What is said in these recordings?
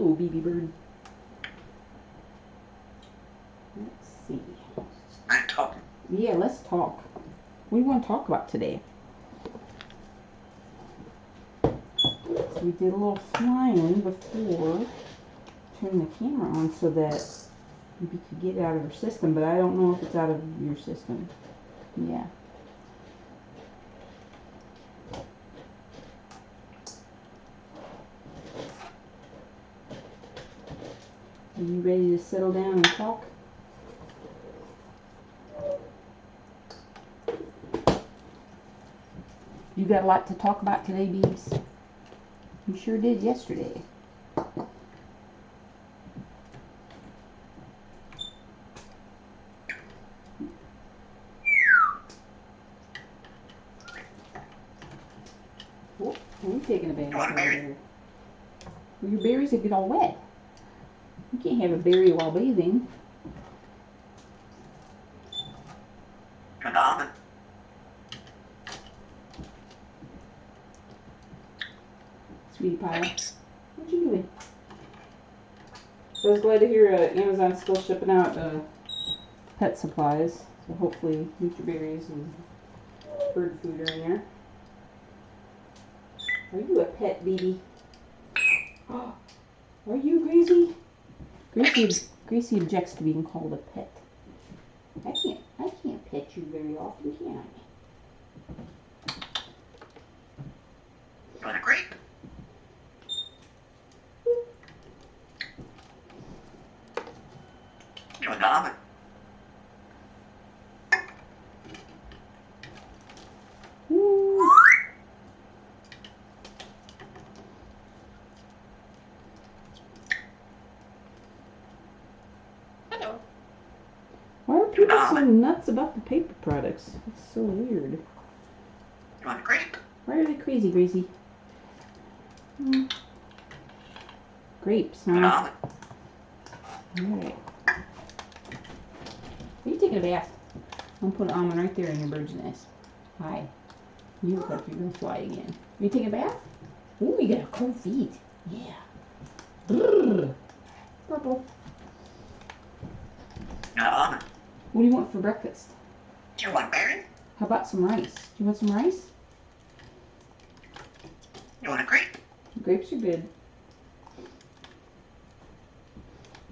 Hello, Bibi Bird. Let's see. I'm talking. Yeah, let's talk. What do you want to talk about today? So we did a little flying before turning the camera on so that Bibi could get it out of her system, but I don't know if it's out of your system. Yeah. Are you ready to settle down and talk? You got a lot to talk about today, Beebs? You sure did yesterday. Oh, I'm taking a bath over there. Well, your berries will get all wet. You can't have a berry while bathing. An almond. Sweetie pie. What you doing? So I was glad to hear Amazon's still shipping out pet supplies. So hopefully Nutriberries and bird food are in there. Are you a pet, Bibi? Oh, are you Gracie? Gracie objects to being called a pet. I can't pet you very often, can I? You want a grape? You want an almond? Ooh. Hello. Why are people so nuts about the paper products? It's so weird. You want a grape? Why are they crazy, Gracie? Grapes, An huh? almond. Alright. Are you taking a bath? I'm gonna put an almond right there in your bird's nest. Hi. You look like you're gonna fly again. Are you taking a bath? Ooh, you got cold feet. Yeah. Brrr. Purple. An almond. What do you want for breakfast? Do you want berry? How about some rice? Do you want some rice? You want a grape? Grapes are good.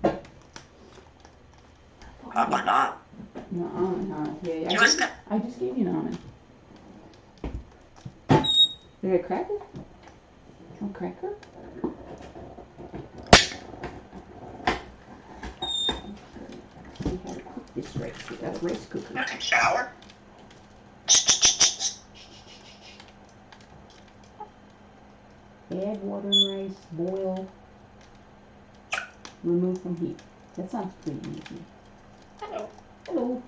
I want an almond. You want almond, huh? Yeah, You want some? I just gave you an almond. Is there a cracker? A cracker? See how to cook this rice. We got a rice cooker. You can shower? Add water and rice, boil, remove from heat. That sounds pretty easy. Hello. Hello.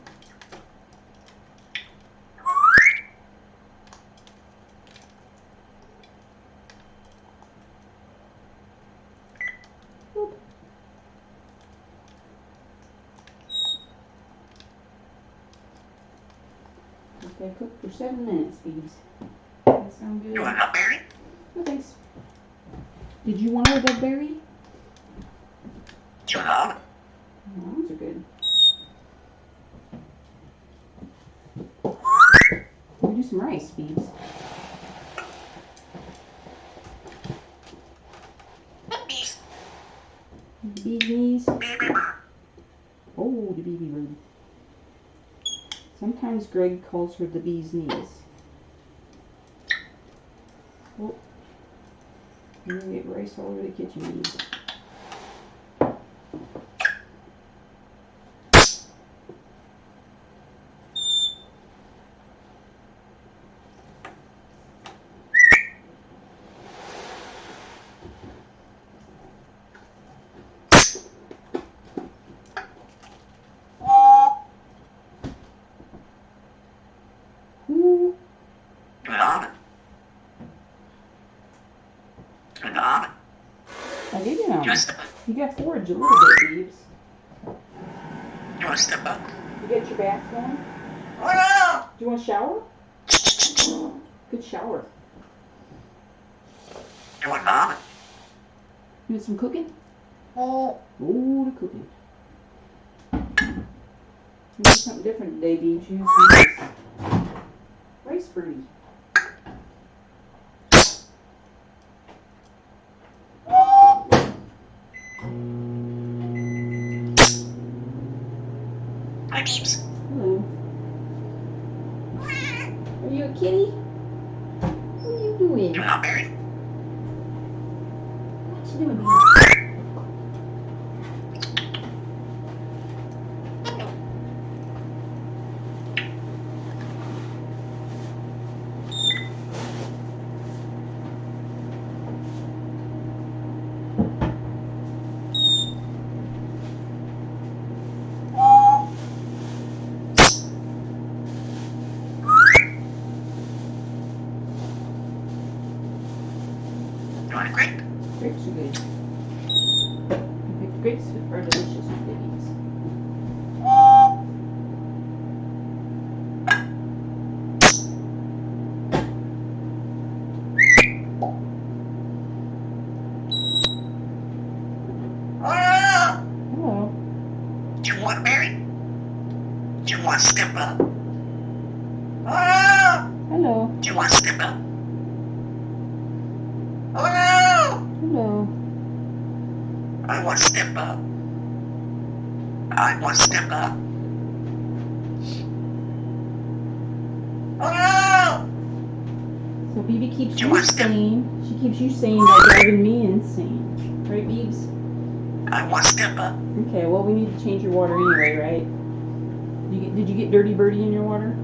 Oop. Okay, cook for 7 minutes, Beebs. That sound good? You want a berry? No thanks. Did you want a berry? Do you want an almond? Almonds are good. We do some rice, Beebs. Bees. Bee's knees. Bibi Bird. Oh, the Bibi Bird. Sometimes Greg calls her the bee's knees. Oh, you're gonna get rice all over the kitchen, Beebs. Ooh. An almond. An almond. I gave you an You want to almond. step up? You got forage a little bit, Beebs. You want to step up? You get your bath going? Hello. Do you want a shower? Good shower. You want an almond? You want some cooking? Oh, the cooking. Do something different today, Beebs. You have rice birdie. Hi, Beeps. Hello. Are you a kitty? What are you doing? You're not married. What you doing, Beebs? You want a grape? Grapes are good. In fact, grapes are delicious with babies. Oh, Hello. do you want to marry? Do you want to step up? Oh, Hello. do you want to step up? Oh, Hello. I want to step up. I want to step up. Oh, So Bibi keeps You you want to step- sane. She keeps you sane by driving me insane. Right, Beebs? I want to step up. Okay, well, we need to change your water anyway, right? Did you get Dirty Birdie in your water?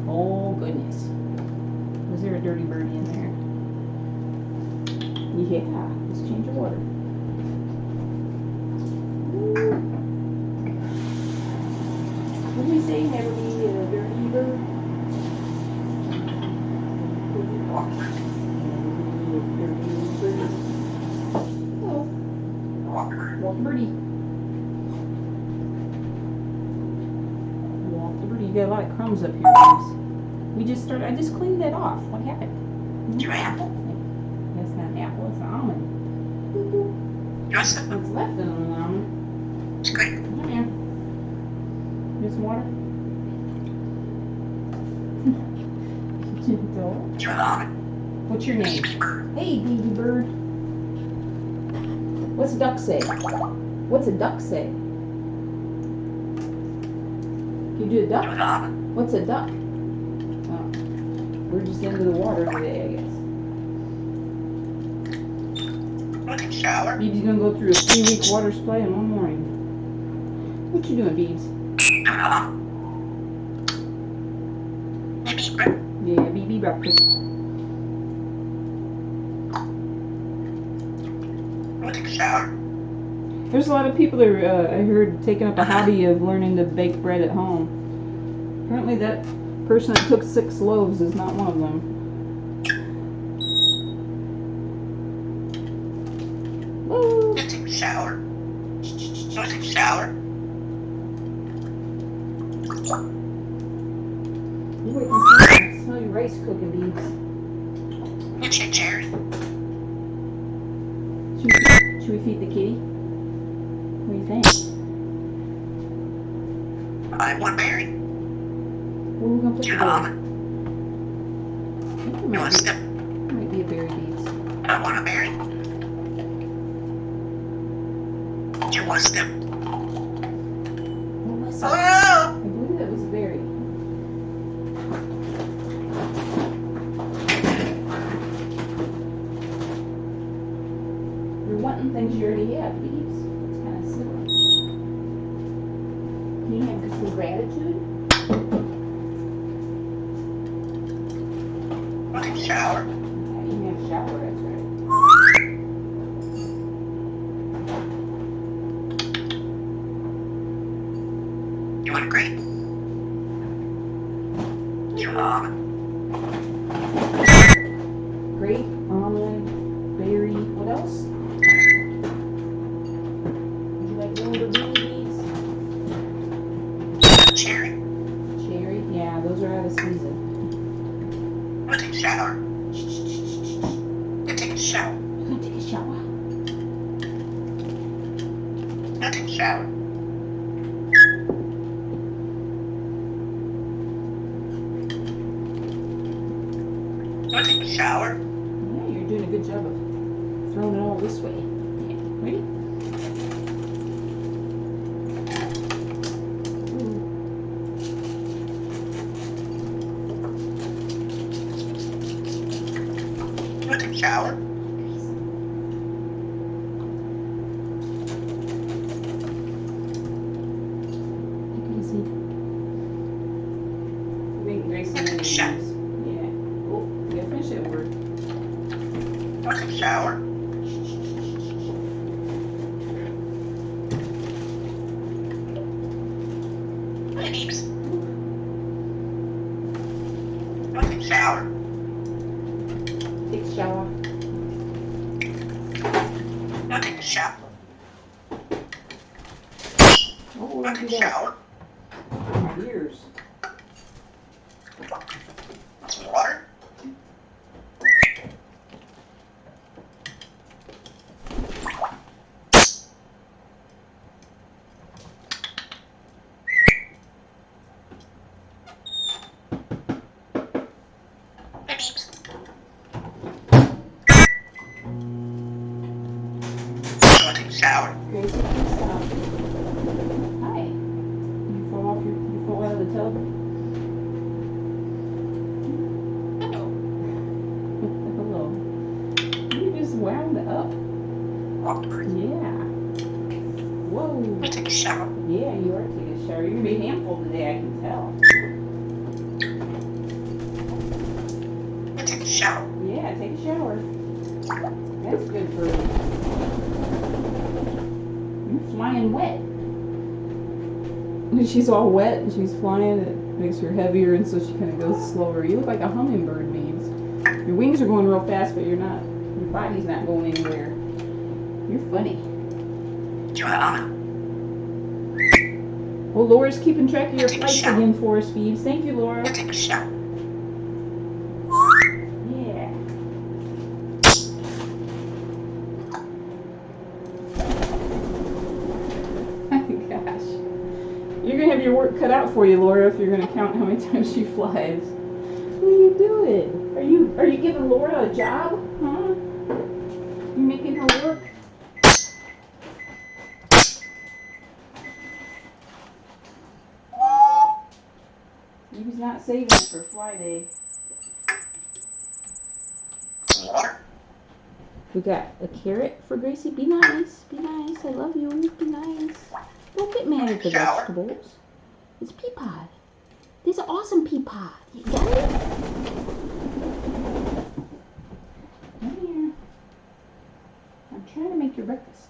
Oh, goodness. Was there a Dirty Birdie in there? Yeah, let's change your water. Ooh. What did we say? Never be a dirty bird? Dirty bird. Oh, walk birdie. Walk the birdie. You got a lot of crumbs up here, James. I just cleaned that off. What happened? Do you apple? That's not an apple, it's an almond. You want to step up? What's left in an almond? It's great. Oh, yeah. Need some water? Gentle. Do you want almond? What's your name? Bibi Bird. Hey, Bibi Bird. What's a duck say? What's a duck say? Can you do a Do duck? you want almond? What's a duck? Oh, we're just into the water today, I guess. Want to shower? Bibi's gonna go through a 3-week water supply in one morning. What you doing, Biebs? Do you want almond? Bibi Bird. Yeah, Bibi breakfast. Want to shower? There's a lot of people that are, I heard, taking up a hobby of learning to bake bread at home. Apparently that person that took 6 loaves is not one of them. Woo! Want to take a shower? Want to take a shower? You wait and smell your rice cooking, Beebs. Want to take cherry? Should we feed the kitty? What do you think? I want to marry. Where are we gonna put Do the you berry? want almond? I think You want to step? it might be a berry, Beebs. I want to marry. Do you want to step? What was it? Oh, I believe that was a berry. You're wanting things you already have, Beebs. It's kind of silly. Can you have some gratitude? want to take a shower? Yeah, you can have a shower, that's right. You want a grape? Do you want almond? Grape, almond, berry, what else? Would you like Lamborghini Beebs? Cherry? Cherry? Yeah, those are out of season. Want to take a shower? Shh. You take a shower. You gonna take a shower? take a shower. Want to take a shower? Yeah, you're doing a good job of throwing it all this way. Yeah, ready? Want to take a shower? Take it easy. Make Gracie Want to take a use. shower? Yeah. Oh, you gotta finish that word. Want to take a shower? Hey, Beeps. Want to take a shower? Take a shower. Want to take a shower? Oh, Want don't to do take a that. shower? My ears. Want some water? Hey, Beeps. Want to take a shower? Gracie, please stop. Hi. You fall off you fall out of the tub? Hello. Hello. You just wound up. Awkward. Yeah. Whoa. Want to take a shower? Yeah, you are taking a shower. You're gonna be a handful today, I can tell. Want to take a shower? Yeah, take a shower. That's good for you. You're flying wet. When she's all wet and she's flying, it makes her heavier, and so she kind of goes slower. You look like a hummingbird, Beebs. Your wings are going real fast, but you're not. Your body's not going anywhere. You're funny. Joanna. Well, Laura's keeping track of your Take a flights shower. again for us, Beebs. Thank you, Laura. Want to take a shower? Yeah. Gosh. You're going to have your work cut out for you, Laura, if you're going to count how many times she flies. What are you doing? Are you giving Laura a job? Huh? You making her work? He's not saving it for fly day. Some water? We got a carrot for Gracie. Be nice. Be nice. I love you. Be nice. Don't get mad at the Shower. vegetables. It's pea pod. This is an awesome pea pod. You got it? Come here. I'm trying to make your breakfast.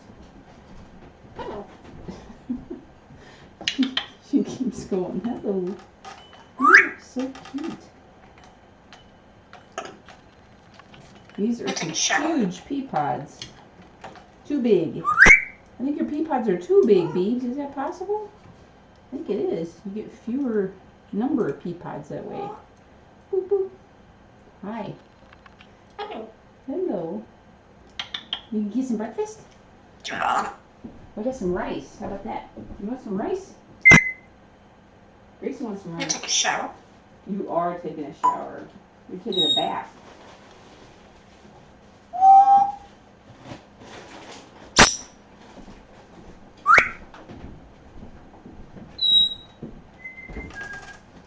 Hello. She keeps going. Hello. You're so cute. These are some huge pea pods. Too big. I think your pea pods are too big, Beebs. Is that possible? I think it is. You get fewer number of pea pods that way. Boop, boop. Hi. Hello. Hello. You can get some breakfast? Joanna. I got some rice. How about that? You want some rice? Gracie wants some Want to rice. take a shower? You are taking a shower. You're taking a bath.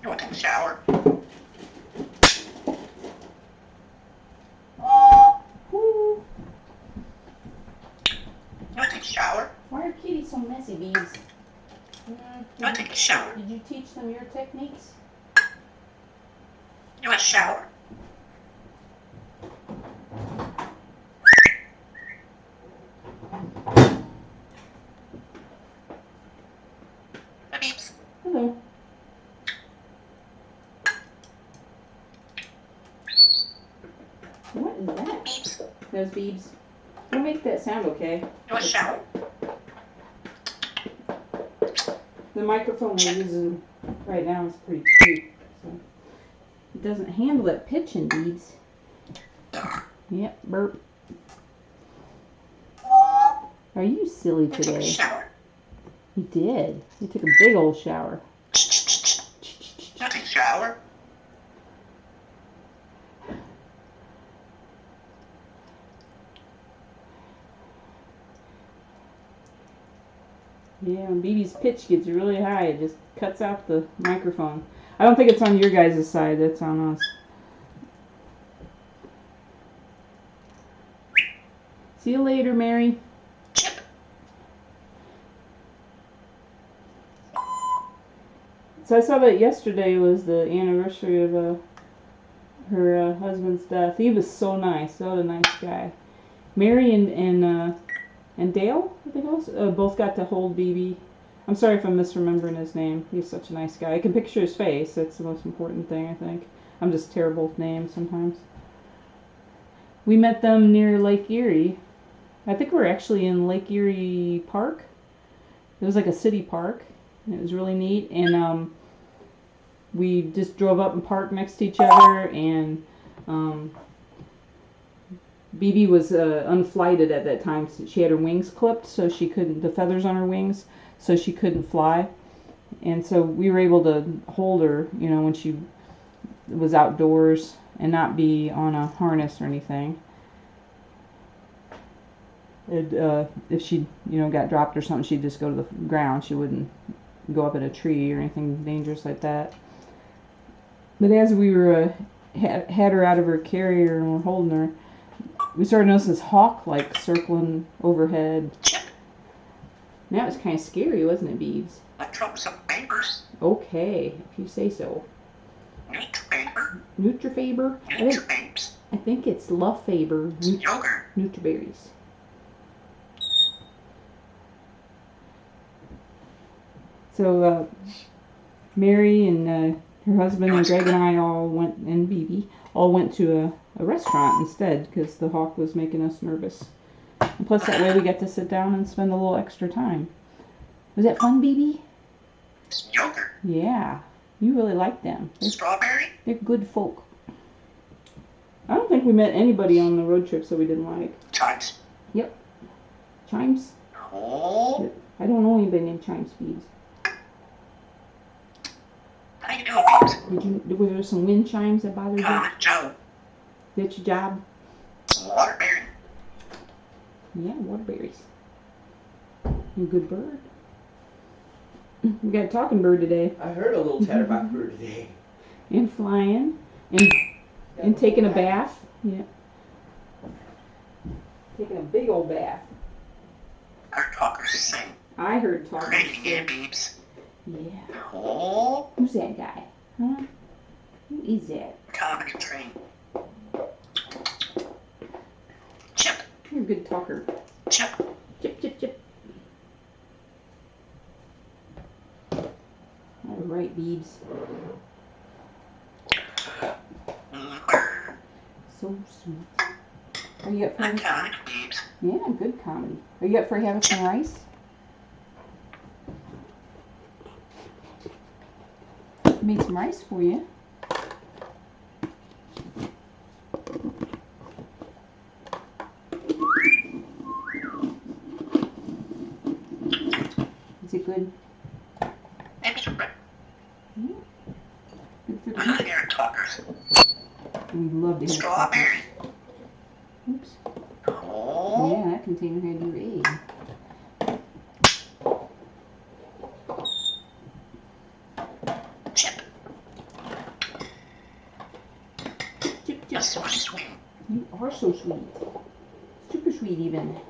You want to take a shower? Woo. You want to take a shower? Why are kitties so messy, Bees? You want to take a shower? Did you teach them your techniques? You want a shower? Hey, Beeps. Hello. What is that? Beeps. Those Beebs. Don't make that sound, okay? You want a shower? The microphone we're using right now is pretty cheap, so it doesn't handle that pitching, Beebs. Yep, burp. Are you silly You want to take a today? shower? He did. He took a big old shower. Not a shower. Yeah, when Bibi's pitch gets really high, it just cuts out the microphone. I don't think it's on your guys' side, that's on us. See you later, Mary. So I saw that yesterday was the anniversary of her husband's death. He was so nice, so a nice guy. Mary and Dale, I think it was, both got to hold Bibi. I'm sorry if I'm misremembering his name. He's such a nice guy. I can picture his face. That's the most important thing, I think. I'm just terrible with names sometimes. We met them near Lake Erie. I think we're actually in Lake Erie Park. It was like a city park. It was really neat. And we just drove up and parked next to each other. And Bibi was unflighted at that time. So she had her wings clipped, so she couldn't, the feathers on her wings, so she couldn't fly. And so we were able to hold her, you know, when she was outdoors and not be on a harness or anything. If she, you know, got dropped or something, she'd just go to the ground. She wouldn't go up in a tree or anything dangerous like that. But as we were had her out of her carrier and we're holding her, we started noticing this hawk like circling overhead. That was kind of scary, wasn't it, Beebs? I dropped some papers. Okay, if you say so. Nutrifaber. Nutrifaber? Nutrifabes. I think it's Luffaber. Yogurt. Nutriberries. So, Mary and her husband and Greg and I all went, and Bibi, all went to a restaurant instead because the hawk was making us nervous. And plus that way we get to sit down and spend a little extra time. Was that fun, Bibi? Yogurt. Yeah. You really like them. Strawberry. They're good folk. I don't think we met anybody on the road trips that we didn't like. Chimes. Yep. Chimes? Oh. I don't know anybody named Chimes, Beebs. How you doing, Beebs? Were there some wind chimes that bothered you? Joe. Is that your job? Waterberry. Yeah, waterberries. You good bird. We got a talking bird today. I heard a little chatterbox bird today. And flying. And taking a bath. Yeah. Taking a big old bath. Our talkers sing. I heard talking. Great again, Beebs. Yeah. Oh. Who's that guy? Huh? Who is that? Comedy train. Chip. You're a good talker. Chip. Chip, chip, chip. All right, Beebs. So sweet. Are you up for I'm comedy, Beebs. Yeah, good comedy. Are you up for having some rice? Made some rice for you. Is it good? Maybe some bread. Yeah. Good for the I'm not here talkers. We love to hear Strawberry. Oops. Oh. Yeah, that container had your egg. Chip. Chip, chip. That's so sweet. You are so sweet. Super sweet even.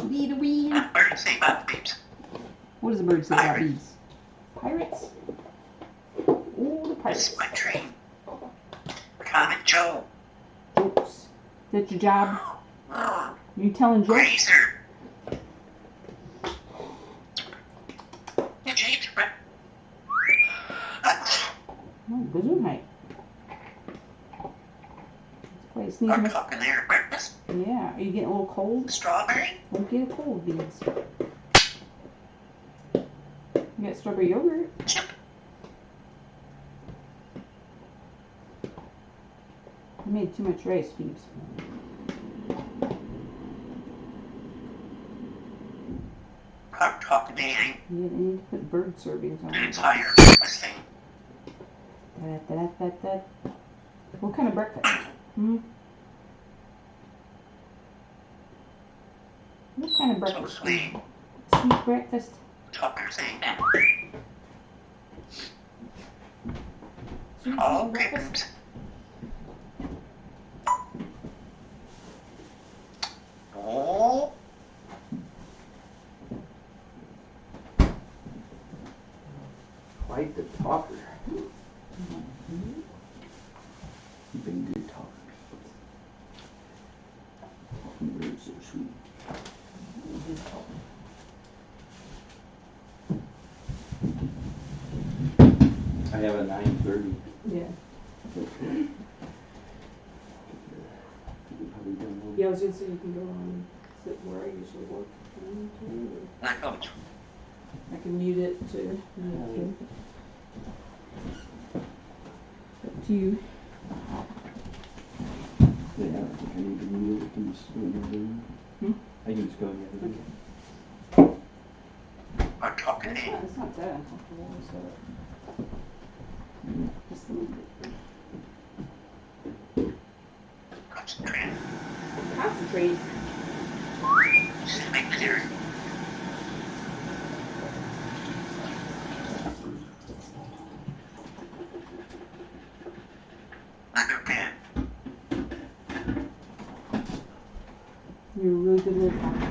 Be the weed. Bird say about Beebs. What does the bird say about Pirate. bees? Pirates? Oh, the This pirates. is my train. Comic Joe. Jokes. Is that your job? Oh. You telling jokes? Razor. James Brett. Oh, Gesundheit. That's quite I'm sneezing. talking there at breakfast. Yeah. Are you getting a little cold? Strawberry. Don't get a cold, beans. You got strawberry yogurt. made too much rice, Phoebes. I'm talking to Annie. Yeah, they need to put bird servings on The it. entire breakfast thing. Da-da-da-da-da. What kind of breakfast? Hmm? What kind of So breakfast? sweet. Sweet breakfast. Tucker thing. Sweet Oh, breakfast. kittens. Oh, Quite the talker. You've been good talker. You're so sweet. I have a 9:30. Yeah. You're probably done one. Yeah, I was gonna say you can go on sit where I usually work. I know. I can mute it too. Up to you. Yeah, I don't think I need to mute it. I can just go in the other room. I can just go in the other room. I'm talking to It's Annie. not, it's not that uncomfortable, so just a little bit. Concentrate. Concentrate. Just to make clear. Understand. You're a really good little talker.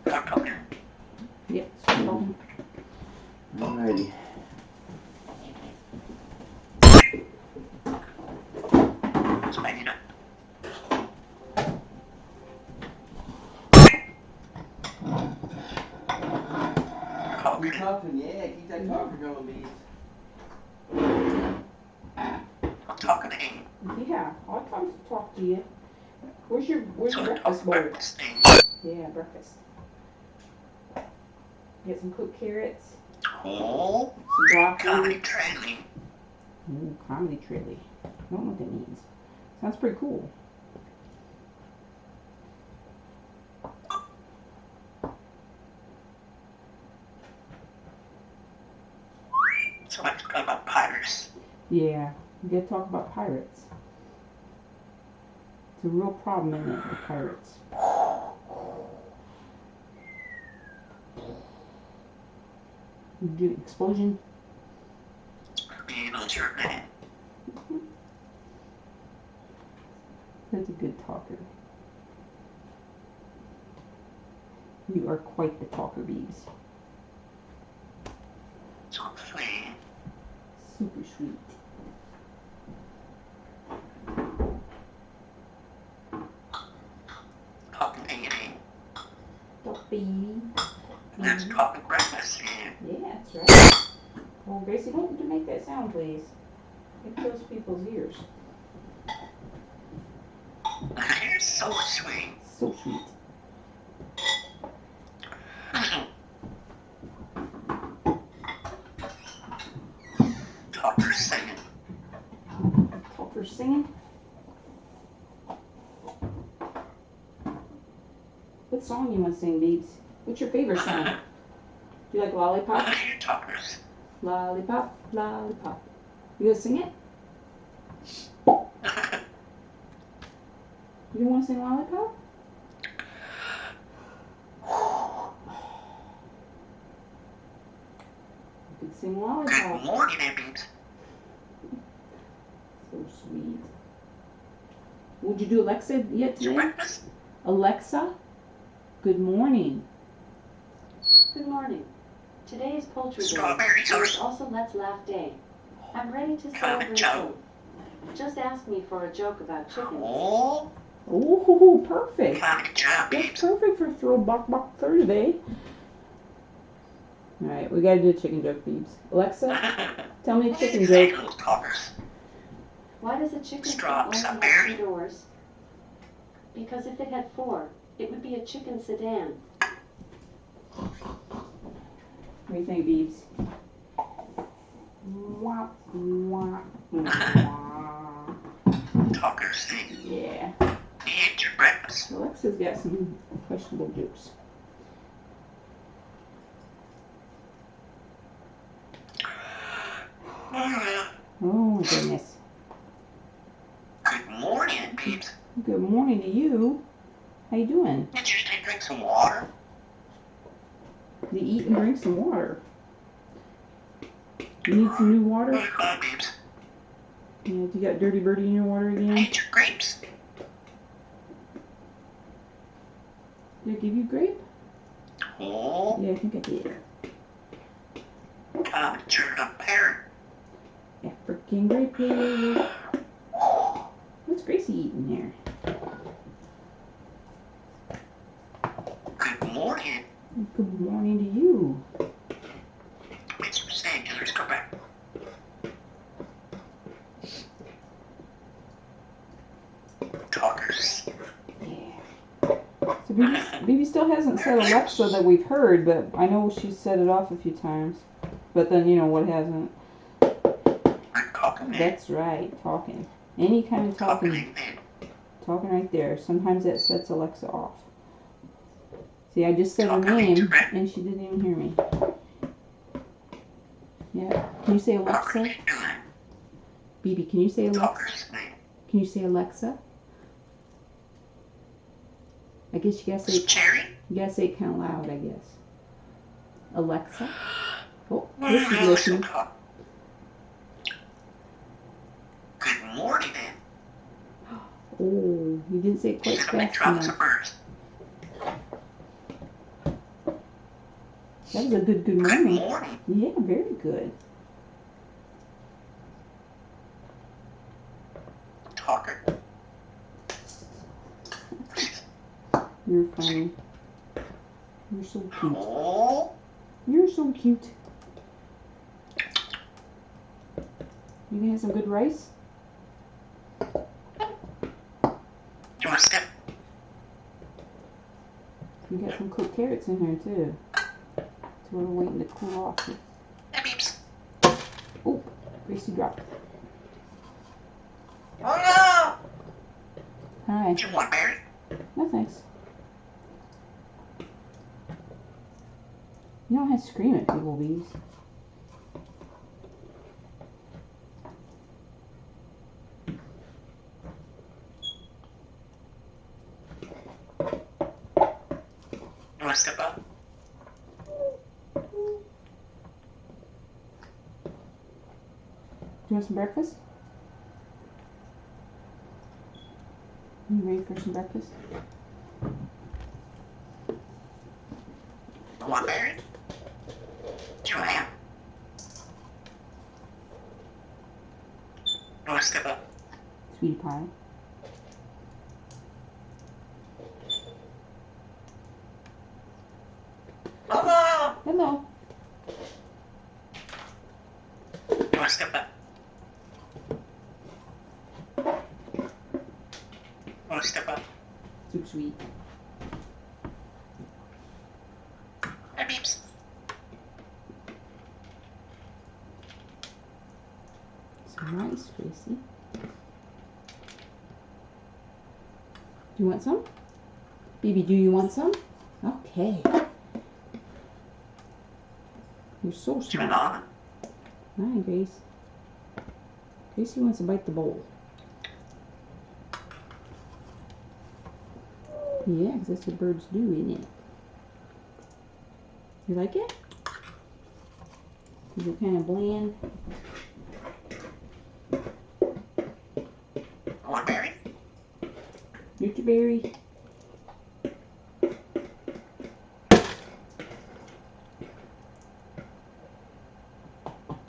I'm talking. Yep, stop talking. Alrighty. Spicy nut. Keep Okay. talking, yeah, keep that talker going, bees. I'm talking to Annie. Yeah, I'll come to talk to you. Where's your So breakfast talk bowl? breakfast thing. Yeah, breakfast. Get some cooked carrots, Oh, some broccoli. comedy training. Ooh, comedy trilly. I don't know what that means. Sounds pretty cool. So let's talk about pirates. Yeah, we gotta talk about pirates. It's a real problem, isn't it, with pirates? You do explosion. You know, it's your name. That's a good talker. You are quite the talker, Bees. So sweet. Super sweet. Talking to Annie. Talk, baby. Let's talk breakfast. Yeah. Yeah, that's right. Oh, Gracie, don't make that sound, please. It kills people's ears. You're so sweet. So sweet. Talker singing. Talker singing. What song you want to sing, Beebs? What's your favorite song? Do you like Lollipop? You talkers. Lollipop, lollipop. You gonna sing it? You don't want to sing Lollipop? You could sing Good Lollipop. morning, Abby. So sweet. Would you do Alexa yet Your today? breakfast? Alexa, good morning. Good morning. Today is Poultry Day. Strawberries and are it's also Let's Laugh Day. I'm ready to Comment celebrate Joe. too. Just ask me for a joke about chickens. Oh, Oh, perfect. good job, That's babes. perfect for Throwback Thursday. Alright, we gotta do a chicken joke, Beebs. Alexa, tell me a chicken Hey, joke. little talkers. Why does a chicken Straw, only have berry. 2 doors? because if it had 4, it would be a chicken sedan. What do you think, Beebs? Wah, wah, wah. Talker saying, Yeah. eat your breakfast. Alexa's got some questionable jokes. Oh my goodness. Good morning, Beebs. Good morning to you. How you doing? Did you stay drink some water? To eat and drink some water. You need some new water? Where's it going, Beebs? Yeah, you got Dirty Birdie in your water I again? ate your grapes. Did I give you grape? Oh, Yeah, I think I did. you're a parrot. African grape here. What's Gracie eating here? Good morning. Good morning to you. It's saying, let's go back. Talkers. Yeah. So Bibi still hasn't said Alexa that we've heard, but I know she's said it off a few times. But then, you know, what hasn't? Good talking, man. That's right, talking. Any kind of talking. man. Talking right there. Sometimes that sets Alexa off. See, I just said her Talking name, direct. and she didn't even hear me. Yeah. Can you say Talker, Alexa? what are you doing? Bibi, can you say Alexa? Talker's name. Can you say Alexa? I guess you gotta say Cherry? it kind of loud, I guess. Alexa? Oh, Well, this is let's listening. talk. Good morning, man. Oh, you didn't say it quite Should have been fast dropping some enough. birds. That was a good Good morning. morning. Yeah, very good. Talker. You're funny. You're so cute. Oh, You're so cute. You gonna have some good rice? you want to step? You got some cooked carrots in here too. So we're waiting to cool off. Hey, Beeps. Oh, Gracie dropped. Oh, Hi. no. Do you want berry? No thanks. You don't have to scream at people, Bees. You want to step up? Do you want some breakfast? You ready for some breakfast? You want berry? Do you want ham? You want to step up? Sweetie pie. Hello. Hello. You want to step up? You want to step up? Super sweet. Hey, Beeps. Some rice, Gracie. Do you want some? Bibi, do you want some? Okay. You're so Turn smart. on. Hi, Grace. Gracie wants to bite the bowl. Yeah, 'cause that's what birds do, isn't it? You like it? Is it kind of bland? Want berry? Nutri-berry?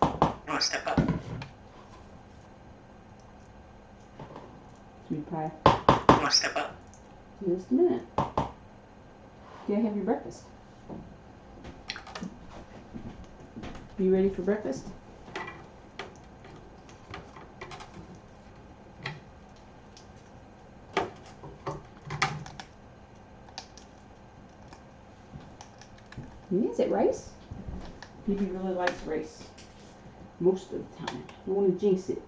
You want to step up? Sweet pie. You want to step up? Just a minute. You gotta have your breakfast. You ready for breakfast? Is it rice? Bibi really likes rice. Most of the time. I don't want to jinx it.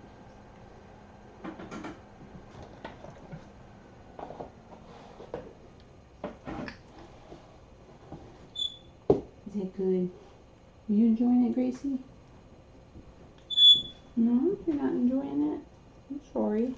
Is it good? Are you enjoying it, Gracie? No, you're not enjoying it? I'm sorry.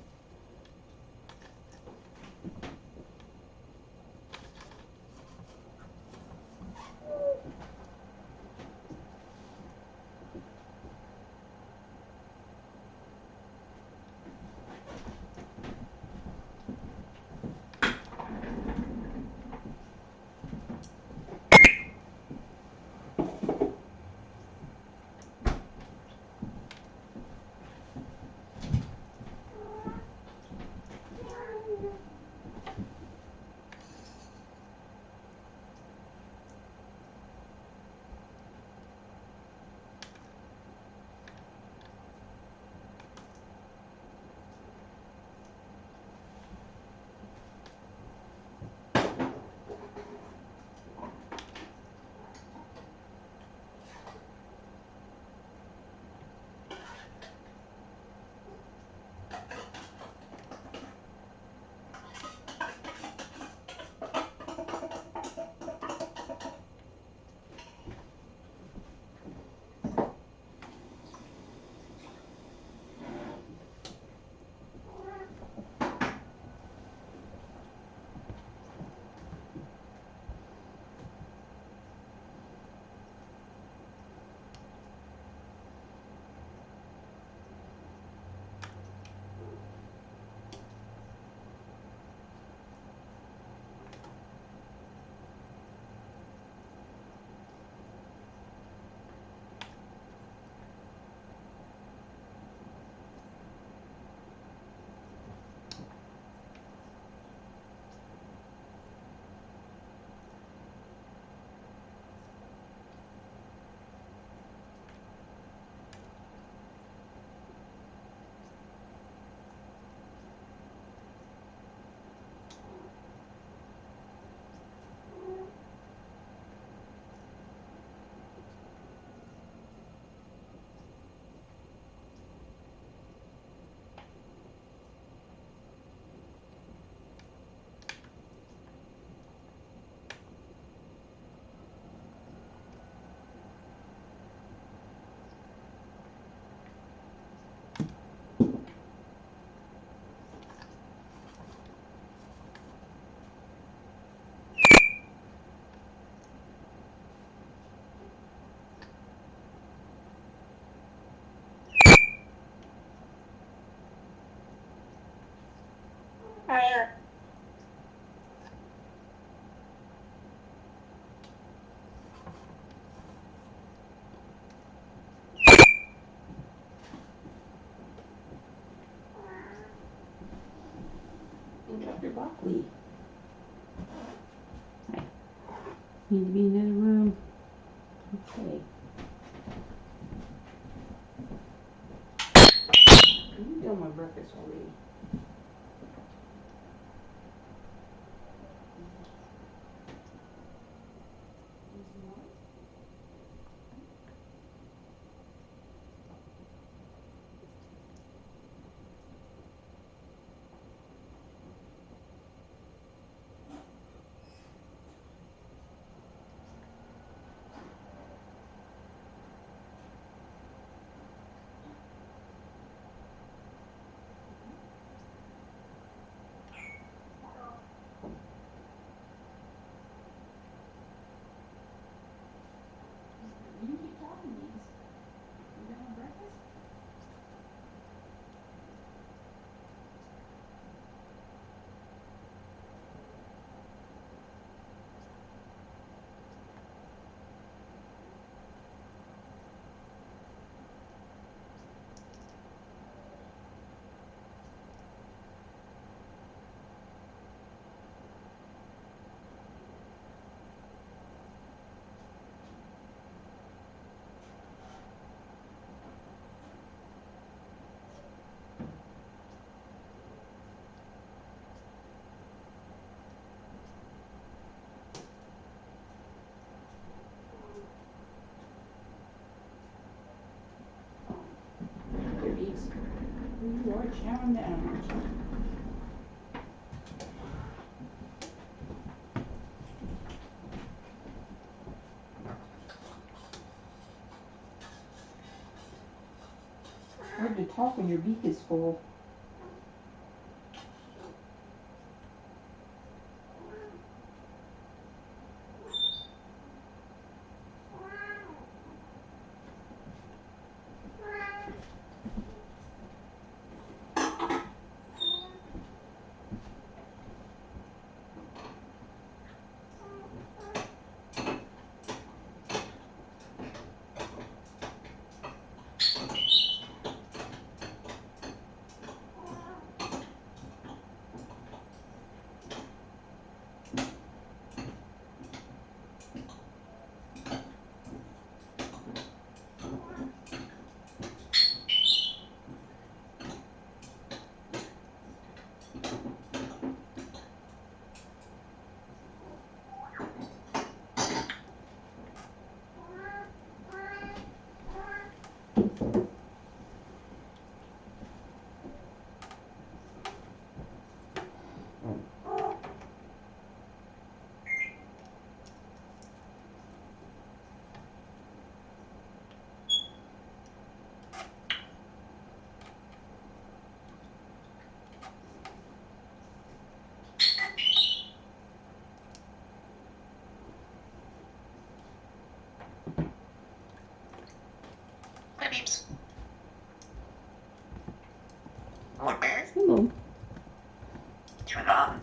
You dropped your broccoli. Hi. Need to be in another room. Okay. You done my breakfast already. Which down. Hard to talk when your beak is full. Hi, Beeps. What, Bear? Hello. Turn it on.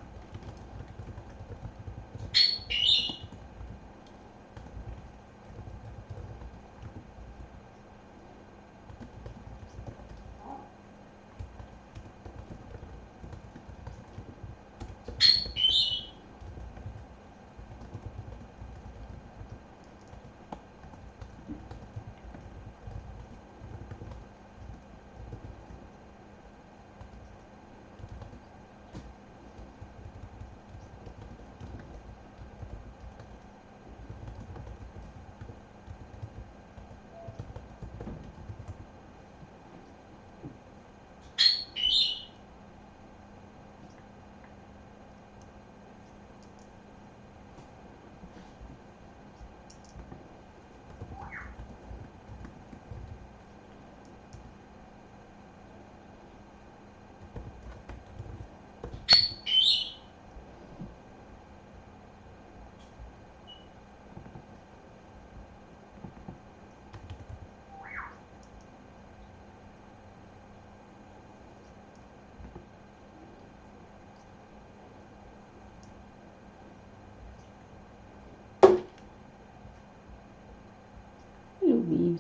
Hello, Beebs.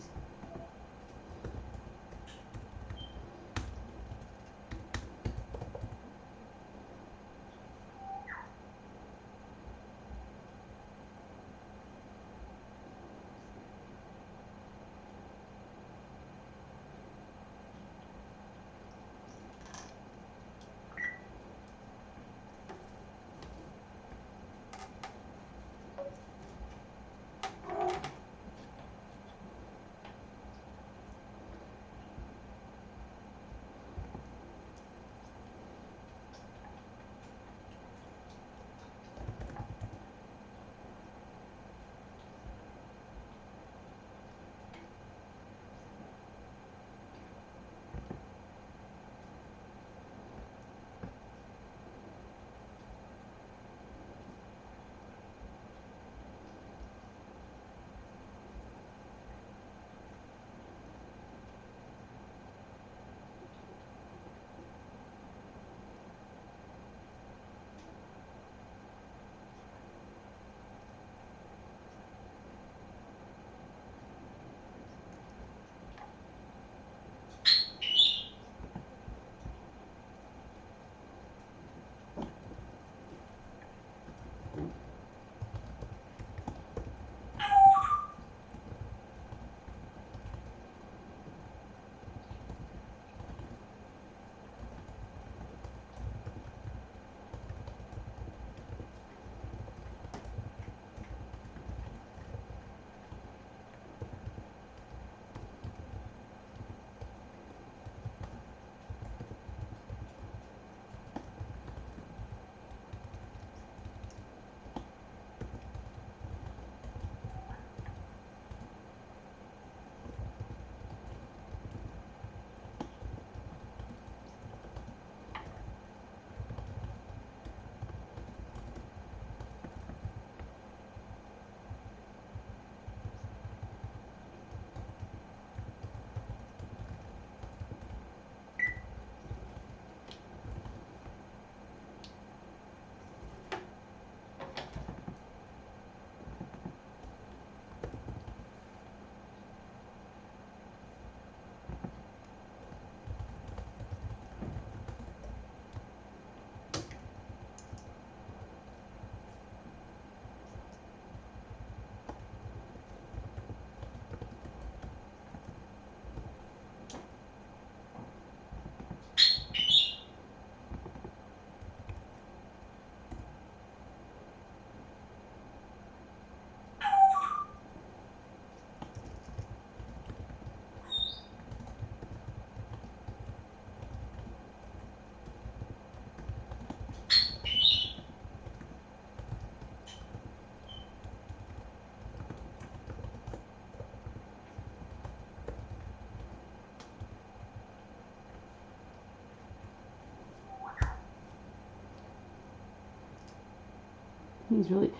He's really,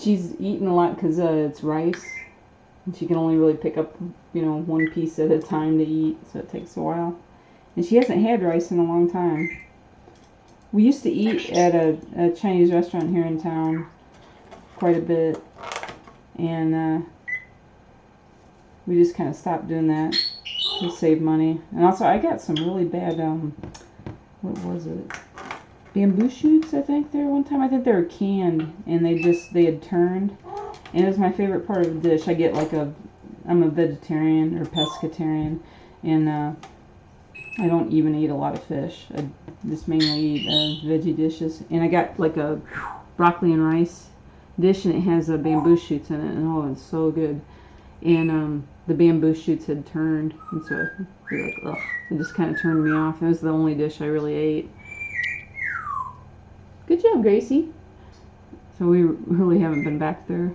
she's eating a lot because it's rice. And she can only really pick up, one piece at a time to eat, so it takes a while. And she hasn't had rice in a long time. We used to eat at a Chinese restaurant here in town quite a bit. And we just kind of stopped doing that to save money. And also, I got some really bad, what was it? Bamboo shoots, I think, there one time. I think they were canned, and they had turned. And it was my favorite part of the dish. I get I'm a vegetarian or pescatarian, and I don't even eat a lot of fish. I just mainly eat veggie dishes. And I got like a broccoli and rice dish, and it has bamboo shoots in it, and oh, it's so good. And the bamboo shoots had turned, and so ugh, it just kind of turned me off. It was the only dish I really ate. Good job, Gracie. So we really haven't been back there.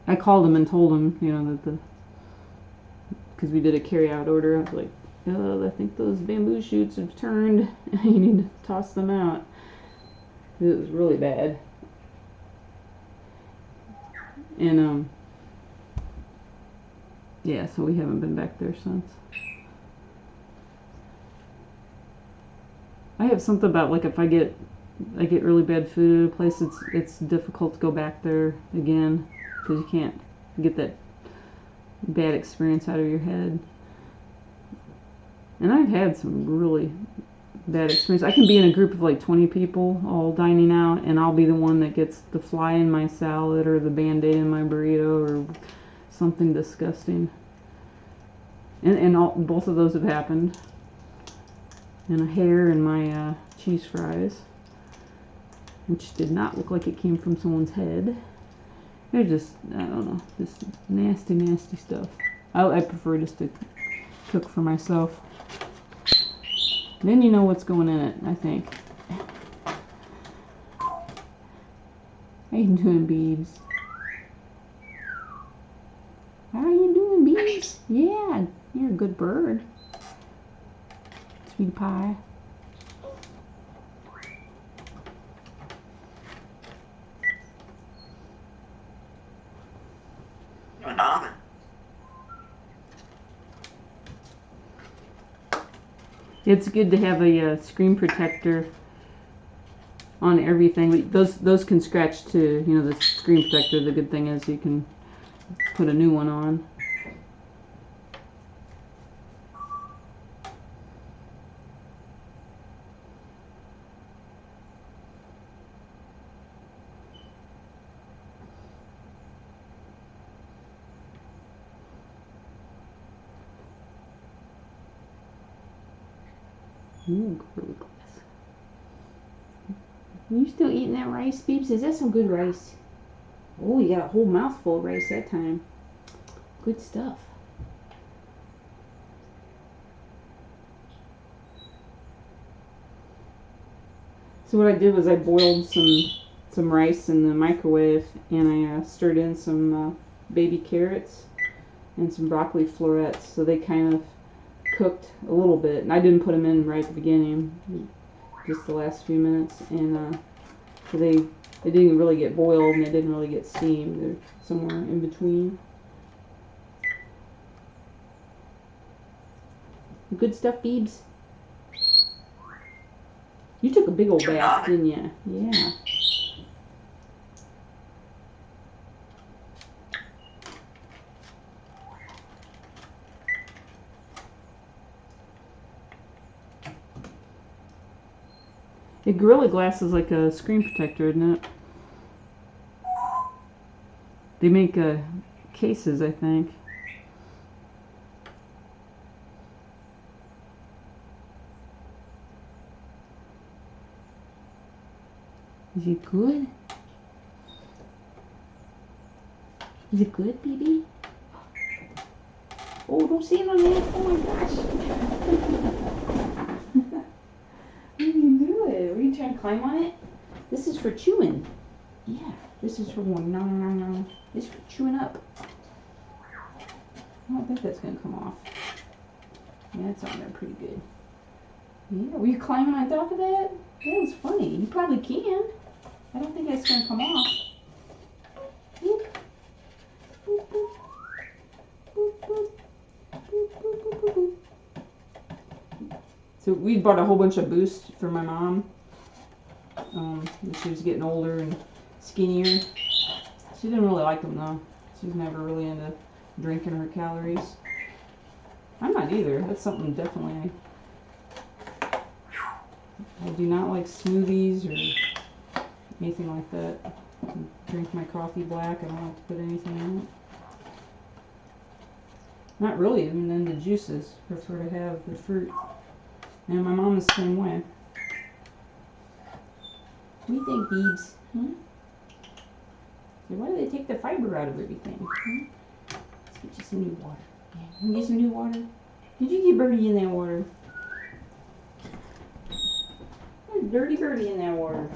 I called him and told him, that because we did a carry-out order. I was like, I think those bamboo shoots have turned. You need to toss them out. It was really bad. And yeah, so we haven't been back there since. I have something about like if I get really bad food at a place, it's difficult to go back there again because you can't get that bad experience out of your head. And I've had some really bad experience. I can be in a group of like 20 people all dining out, and I'll be the one that gets the fly in my salad or the Band-Aid in my burrito or something disgusting. And both of those have happened. And a hair in my cheese fries, which did not look like it came from someone's head. They're just, I don't know, just nasty, nasty stuff. I prefer just to cook for myself. Then you know what's going in it, I think. How you doing, Beebs? How are you doing, Beebs? Yeah, you're a good bird. Sweet pie. An oven. It's good to have a screen protector on everything. Those can scratch too. The screen protector. The good thing is you can put a new one on. Ooh, gorilla glass. You still eating that rice, Beebs? Is that some good rice? Oh, you got a whole mouthful of rice that time. Good stuff. So what I did was I boiled some rice in the microwave, and I stirred in some baby carrots and some broccoli florets, so they kind of cooked a little bit, and I didn't put them in right at the beginning, just the last few minutes, and so they didn't really get boiled and they didn't really get steamed. They're somewhere in between. Good stuff, Beebs. You took a big old bath, didn't you? Yeah. The Gorilla Glass is like a screen protector, isn't it? They make cases, I think. Is it good? Is it good, Bibi? Oh, don't stand on that. Oh my gosh. What are you doing? Are you trying to climb on it? This is for chewing. Yeah, this is for one. No, no, no, no. This is for chewing up. I don't think that's going to come off. Yeah, it's on there pretty good. Yeah, were you climbing on top of that? That was funny. You probably can. it's gonna come off. Boop. Boop, boop. Boop, boop. Boop, boop, boop, boop, boop. So we bought a whole bunch of Boost for my mom. She was getting older and skinnier. She didn't really like them though. She's never really into drinking her calories. I'm not either. That's something definitely. I do not like smoothies or anything like that. I drink my coffee black. I don't like to put anything in it. Not really even into juices. Prefer to have the fruit. And my mom is the same way. What do you think, Beebs? So why do they take the fiber out of everything? Let's get you some new water. Yeah, can you get some new water? Did you get Birdie in that water? There's dirty Birdie in that water.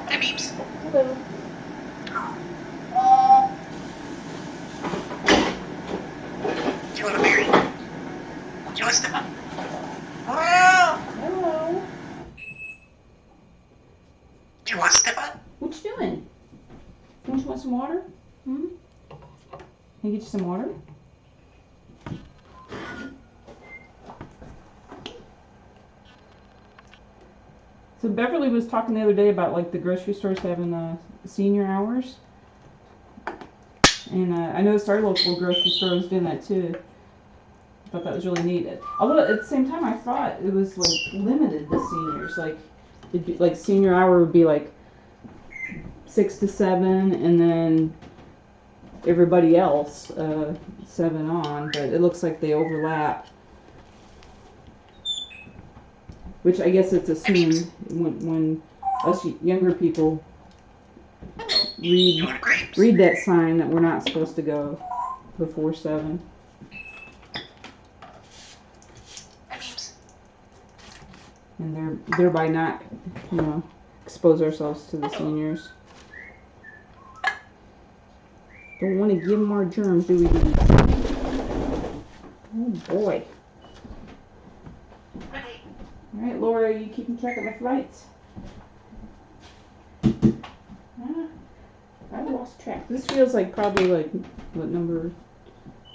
Hey, Beeps. Hello. Do you want a berry? Do you want to step up? Hello. Do you want to step up? What you doing? Don't you want some water? Can I get you some water? So Beverly was talking the other day about like the grocery stores having senior hours. And I noticed our local grocery store was doing that too. I thought that was really neat. Although at the same time I thought it was like limited to seniors. Like it'd be, like senior hour would be like 6 to 7 and then everybody else 7 on, but it looks like they overlap. Which I guess it's assumed when us younger people read that sign that we're not supposed to go before 7. And thereby not, expose ourselves to the seniors. Don't want to give them our germs, do we, Dee? Oh boy. Alright, Laura, are you keeping track of my flights? I lost track. This feels like probably like, what, number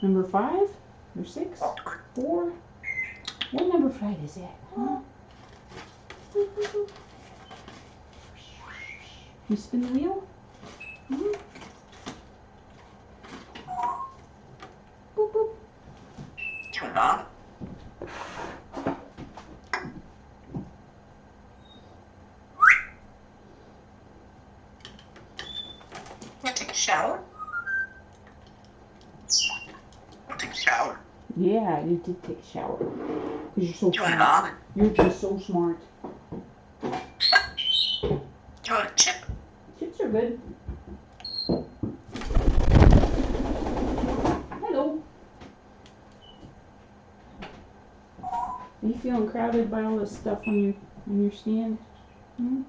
5? Or 6? 4? What number flight is that? Huh? You spin the wheel? Boop, boop. Turn on. Want to take a shower? Want to take a shower? Yeah, you did take a shower. Because you're so Do you want an smart. almond? You're just so smart. Do you want a chip? Chips are good. Hello. Are you feeling crowded by all this stuff on your stand? Are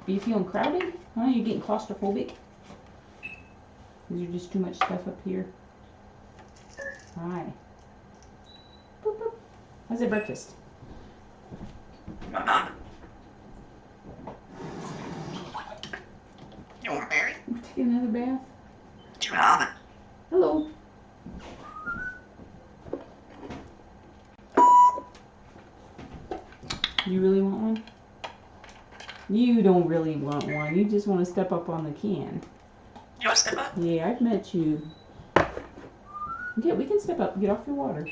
you feeling crowded? Huh? You getting claustrophobic? Is there just too much stuff up here? Hi. Boop, boop. How's your breakfast? Mama. You want a berry? You taking another bath? Do you want an almond? Hello. You really want one? You don't really want one. You just want to step up on the can. You want to step up? Yeah, I've met you. Okay, we can step up. Get off your water.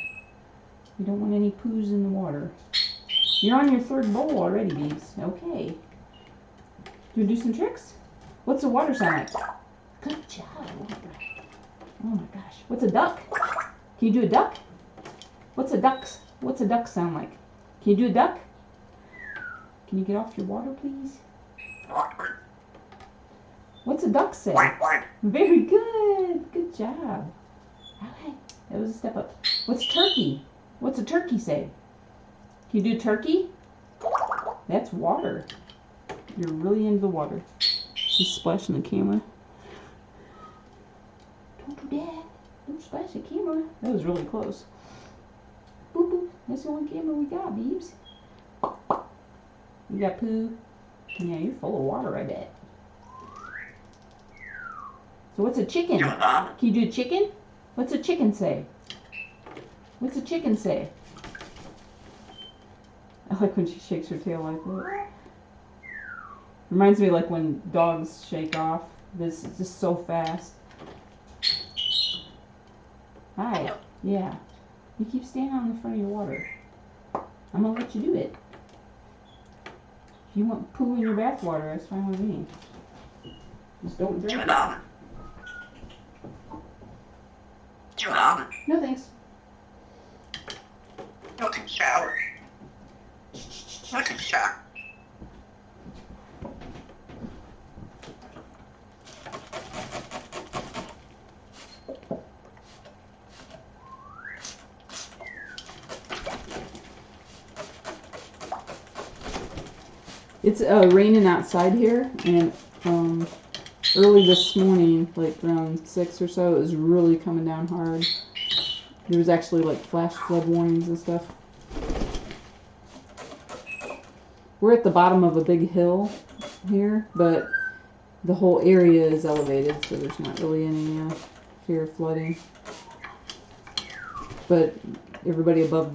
You don't want any poos in the water. You're on your 3rd bowl already, Beebs. Okay. Do you do some tricks? What's the water sound like? Good job. Oh my gosh. What's a duck? Can you do a duck? What's a duck sound like? Can you do a duck? Can you get off your water, please? Awkward. What's a duck say? Quack, quack. Very good. Good job. Okay. That was a step up. What's turkey? What's a turkey say? Can you do turkey? That's water. You're really into the water. She's splashing the camera. Don't do that. Don't splash the camera. That was really close. Boop, boop. That's the only camera we got, Beebs. You got poo? Yeah, you're full of water, I bet. So what's a chicken? Can you do a chicken? What's a chicken say? What's a chicken say? I like when she shakes her tail like that. Reminds me like when dogs shake off. This is just so fast. Hi. Yeah. You keep standing on the front of your water. I'm gonna let you do it. If you want poo in your bath water, that's fine with me. Just don't drink it. No thanks. Go take a shower. Go take a shower. It's raining outside here, and early this morning, like around 6 or so, it was really coming down hard. There was actually like flash flood warnings and stuff. We're at the bottom of a big hill here, but the whole area is elevated, so there's not really any fear of flooding. But everybody above,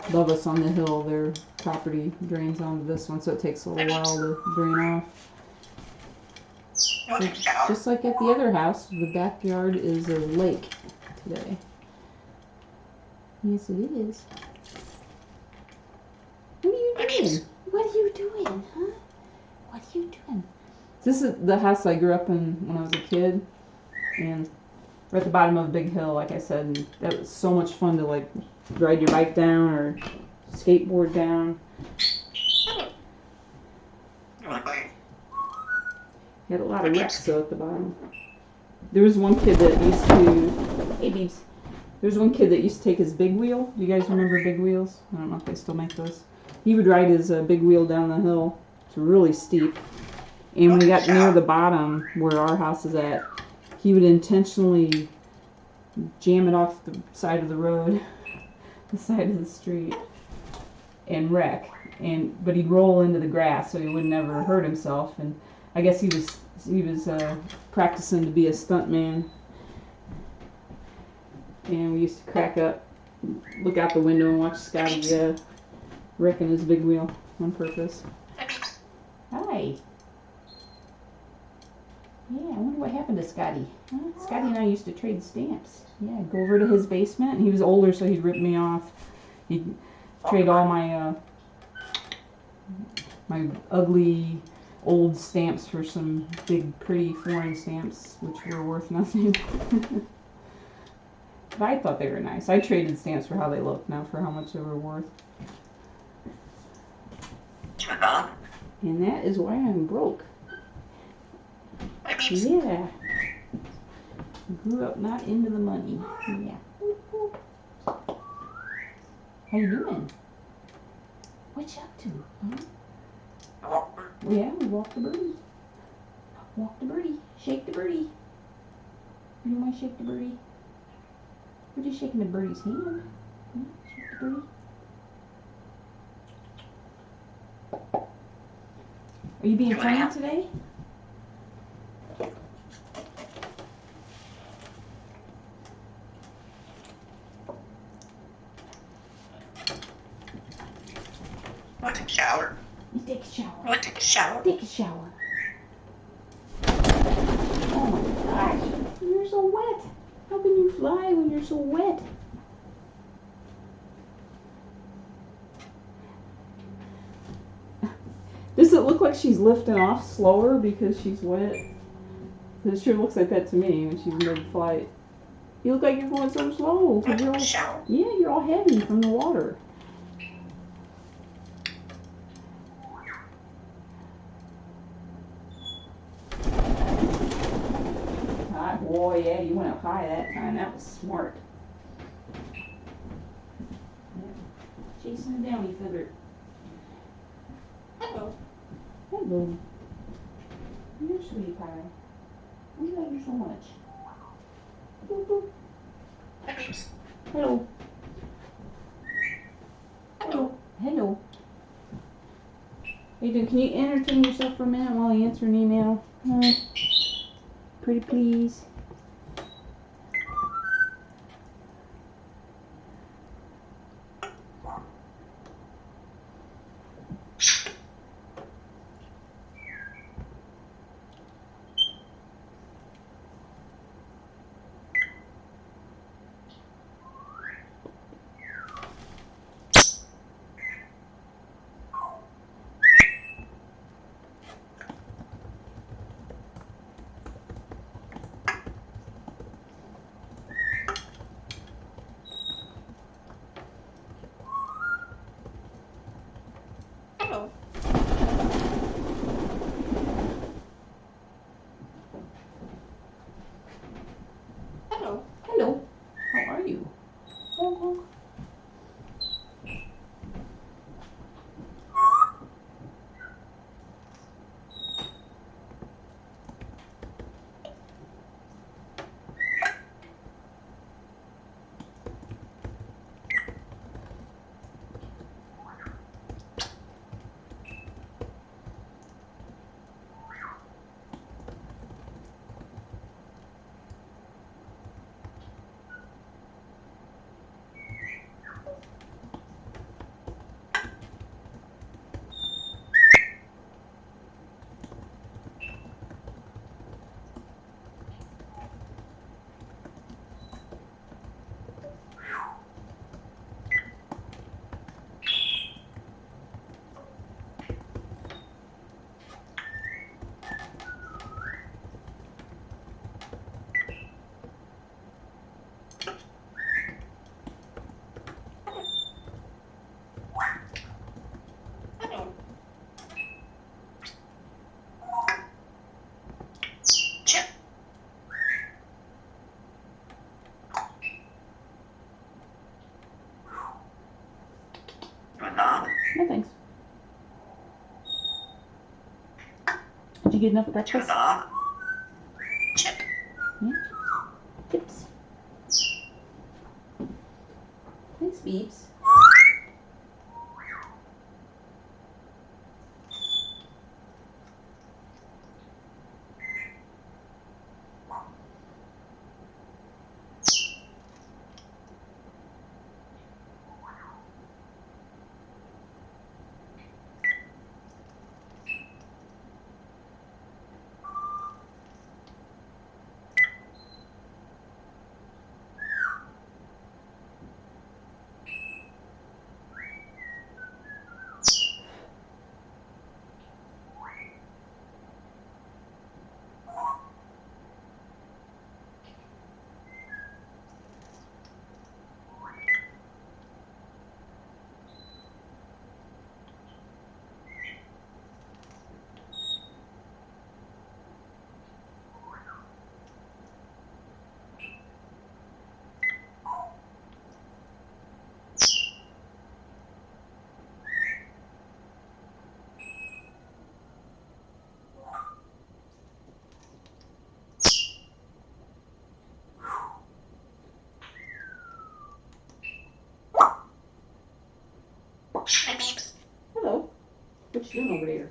above us on the hill, their property drains onto this one, so it takes a little while to drain off. Just like at the other house, the backyard is a lake today. Yes, it is. What are you doing? What are you doing, huh? What are you doing? This is the house I grew up in when I was a kid, and we're at the bottom of a big hill, like I said, and that was so much fun to like ride your bike down or skateboard down. Had a lot of wrecks though at the bottom. There was one kid that used to, hey Beebs, there's one kid that used to take his big wheel. Do you guys remember big wheels? I don't know if they still make those. He would ride his big wheel down the hill. It's really steep. And when we got near the bottom where our house is at, he would intentionally jam it off the side of the road, the side of the street, and wreck. But he'd roll into the grass so he would never hurt himself. And I guess he was practicing to be a stuntman. And we used to crack up, look out the window and watch Scotty wrecking his big wheel on purpose. Hi. Yeah, I wonder what happened to Scotty. Huh? Scotty and I used to trade stamps. Yeah, I'd go over to his basement, and he was older, so he'd rip me off. He'd trade all my my ugly old stamps for some big, pretty foreign stamps, which were worth nothing. But I thought they were nice. I traded stamps for how they looked, not for how much they were worth. And that is why I'm broke. Yeah. Grew up not into the money. Yeah. How you doing? What you up to? Huh? Yeah, we walk the birdie. Walk the birdie. Shake the birdie. You want to shake the birdie? We're just shaking the birdie's hand. Yeah, shake the birdie. Are you being funny today? I'll take a shower. You take a shower. I'll take a shower. Take a shower. Oh my gosh. You're so wet. How can you fly when you're so wet? Does it look like she's lifting off slower because she's wet? It sure looks like that to me when she's mid-flight. You look like you're going so slow. I'll take You're a all, shower. yeah, you're all heavy from the water. Ah, boy, yeah, you went up high that time. That was smart. Chasing the downy feather. Hello. Hello. You're sweetie pie. We love you so much. Boop, boop. Hello. doing? Can you entertain yourself for a minute while I answer an email? Pretty please. Hello. Hello. Hello. How are you? Honk, honk. Hello. Chip. Banana. No thanks. Did you get enough breakfast? Banana. Chip. Yeah. Tips. Thanks, Beeps. Hi, Beeps. Hello. What you doing over there?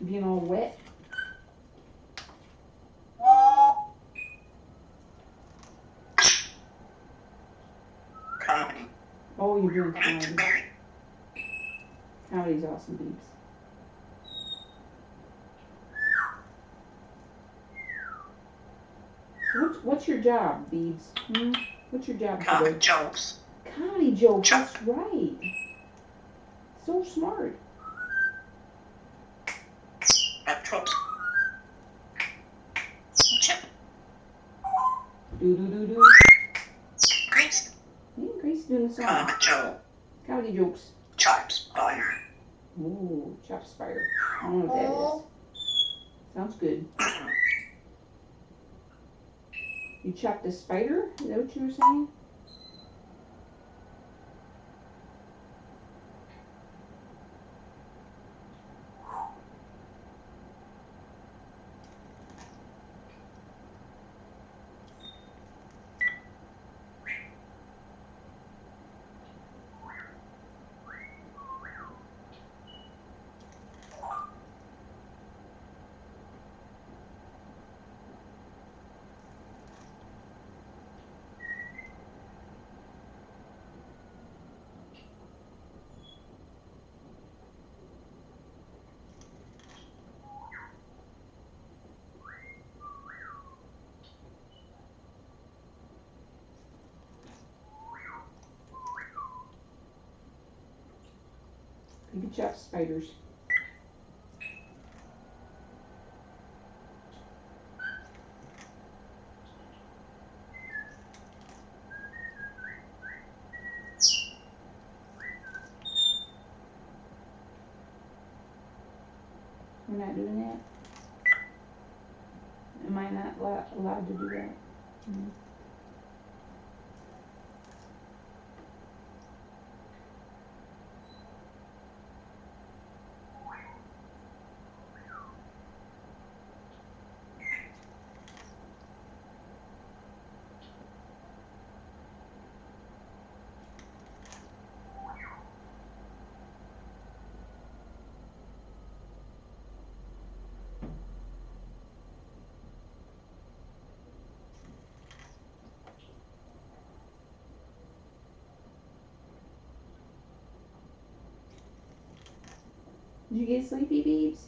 Being all wet? Comedy. Oh, you're doing Meet comedy. Barry. Comedy's awesome, Beeps. What's your job, Beebs? What's your job Comedy today? jokes. Comedy jokes. Chuck. That's right. So smart. At tropes. Chip. Do do do do. Grace. Yeah, Grace doing the song. Comedy joke. Comedy jokes. Chops. Fire. Ooh, chop spider. I don't know what that is. Sounds good. You chopped a spider? Is that what you were saying? You can chop spiders. We're not doing that? Am I not allowed to do that? Mm-hmm. Did you get sleepy, Beebs?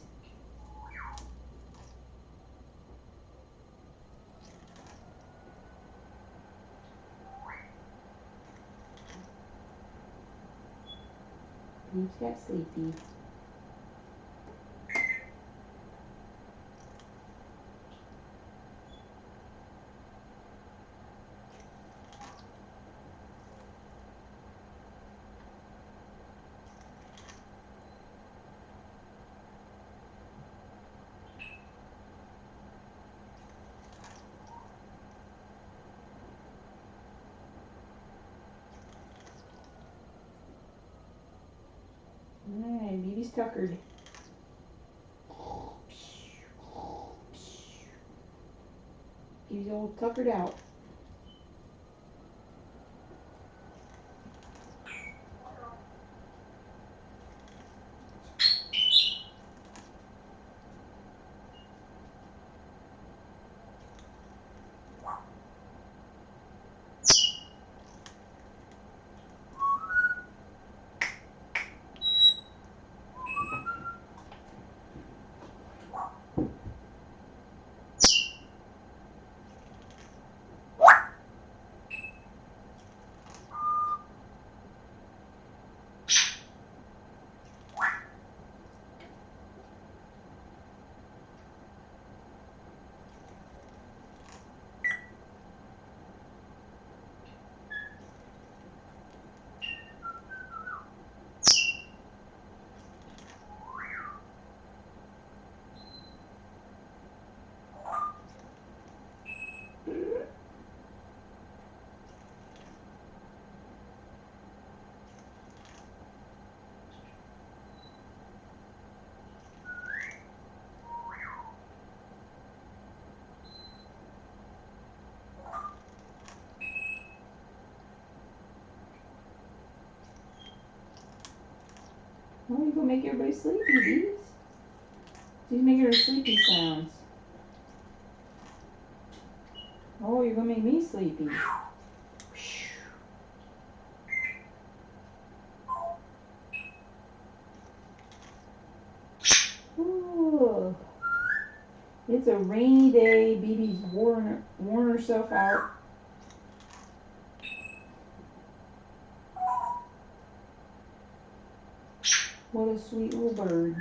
Beebs got sleepy. Alright, Beeb's tuckered. He's all tuckered out. Oh, you gonna make everybody sleepy, Beebs? She's making her sleepy sounds. Oh, you're gonna make me sleepy. Ooh. It's a rainy day. Beebe's worn herself out. What a sweet little bird.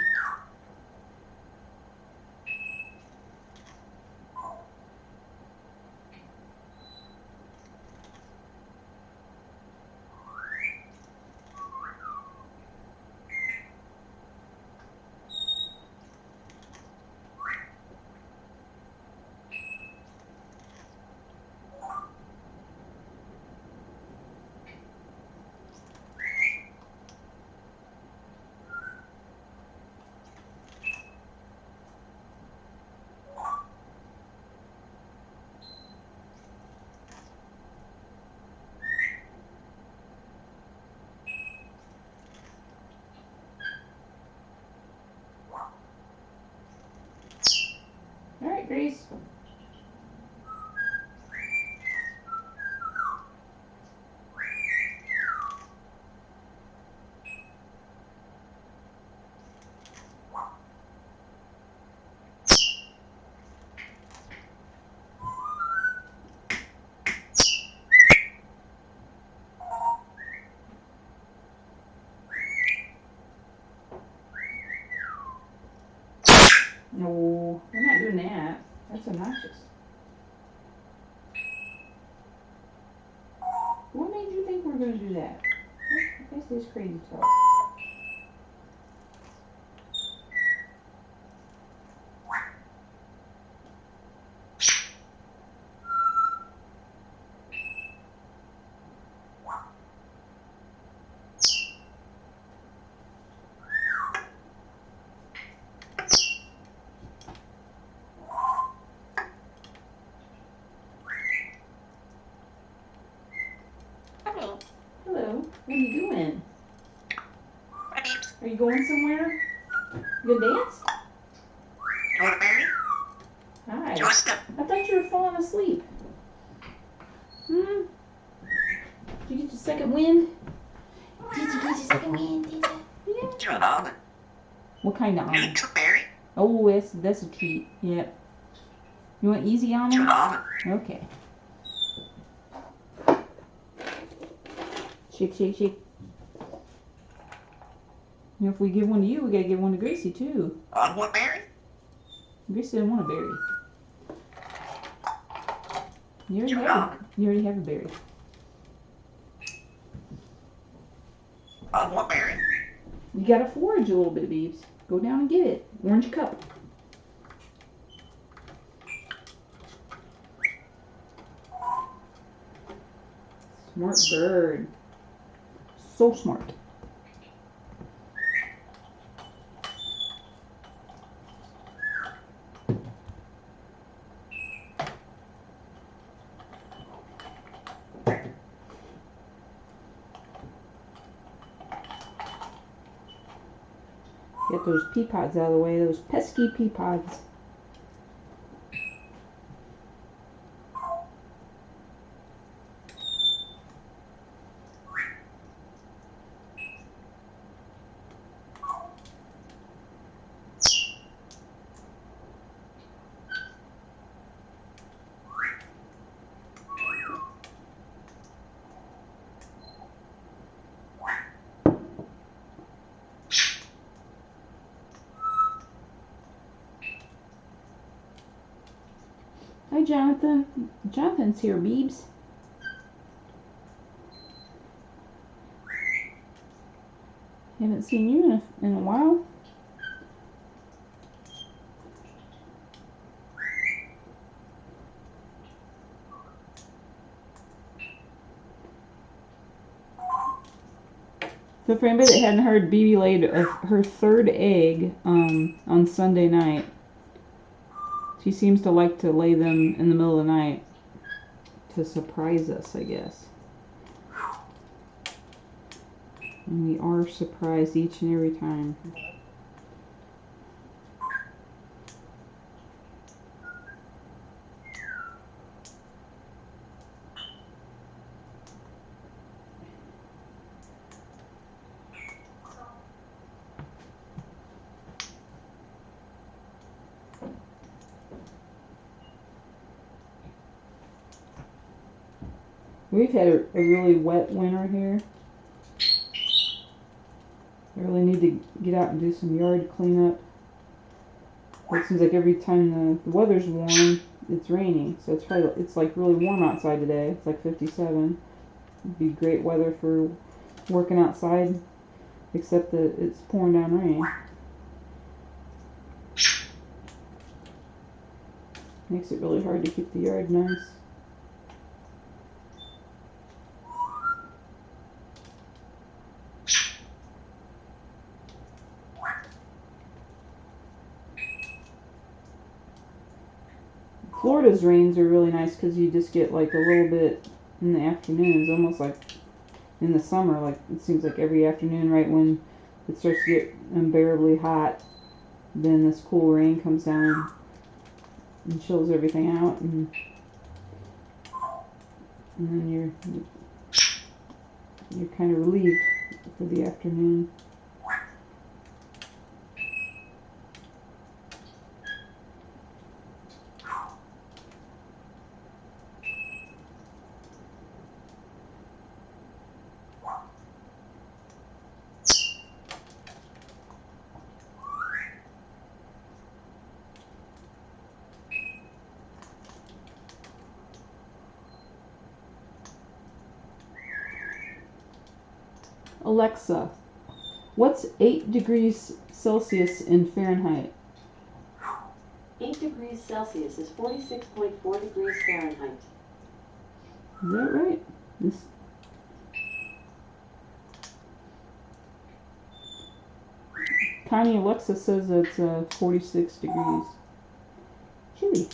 Alright, Grace. No, we're not doing that. That's obnoxious. What made you think we're going to do that? I guess this crazy talk. Hello. Hello, what are you doing? My name's. Are you going somewhere? You gonna dance? You want a berry? Hi. Do you want a step? I thought you were falling asleep. Did you get your second wind? Did you get your second wind? Did you? Yeah. Do you want an almond? What kind of almond? Neutral berry? Oh, that's a treat. Yep. You want easy Do you almond? want an almond? Okay. Shake, shake, shake. And if we give one to you, we gotta give one to Gracie too. On what berry? Gracie doesn't want a berry. You Do you want an already almond? have a berry. On what berry? You gotta forage a little bit, Beebs. Go down and get it. Orange cup. Smart bird. So smart. Get those pea pods out of the way, those pesky pea pods. Hi, Jonathan. Jonathan's here, Beebs. Haven't seen you in a while. So for anybody that hadn't heard, Bibi laid her third egg on Sunday night. She seems to like to lay them in the middle of the night to surprise us, I guess. And we are surprised each and every time. We've had a really wet winter here. I really need to get out and do some yard cleanup. It seems like every time the weather's warm, it's raining. So it's like really warm outside today. It's like 57. It'd be great weather for working outside, except that it's pouring down rain. Makes it really hard to keep the yard nice. Florida's rains are really nice because you just get like a little bit in the afternoons, almost like in the summer. Like it seems like every afternoon, right when it starts to get unbearably hot, then this cool rain comes down and chills everything out, and then you're kind of relieved for the afternoon. Alexa, what's 8 degrees Celsius in Fahrenheit? 8 degrees Celsius is 46.4 degrees Fahrenheit. Is that right? This. Tiny Alexa says it's 46 degrees. Chilly.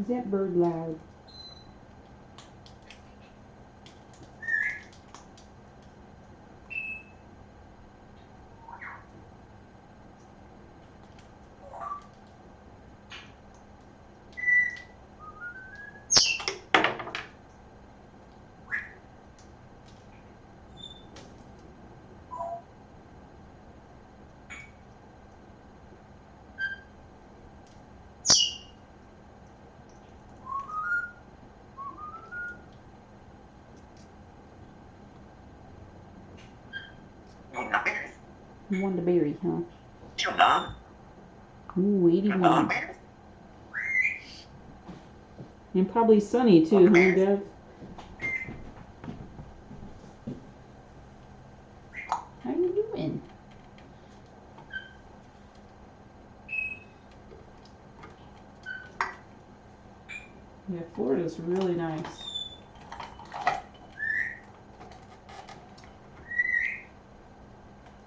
Is that bird loud? You want the berry, huh? Your mom? Ooh, 81. Your mom? And probably sunny too, huh, Dev? How you doing? Yeah, Florida's really nice.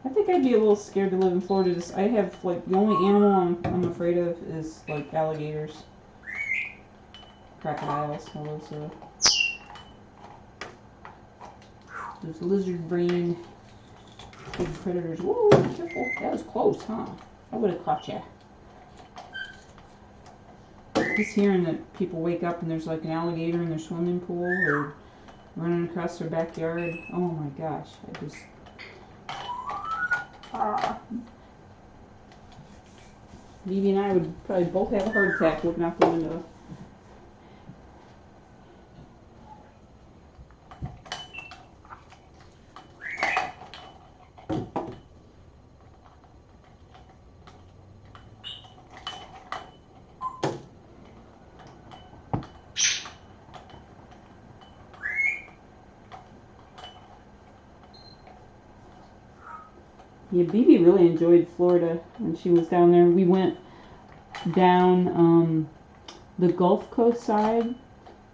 I think I'd be a little scared to live in Florida. I have, like, the only animal I'm afraid of is, like, alligators. Crocodiles, all those lizard brain big predators. Whoa, careful. That was close, huh? I would have caught you. Just hearing that people wake up and there's like an alligator in their swimming pool or running across their backyard. Oh my gosh, I just. Bibi and I would probably both have a heart attack looking out the window. Yeah, Bibi really enjoyed Florida when she was down there. We went down the Gulf Coast side,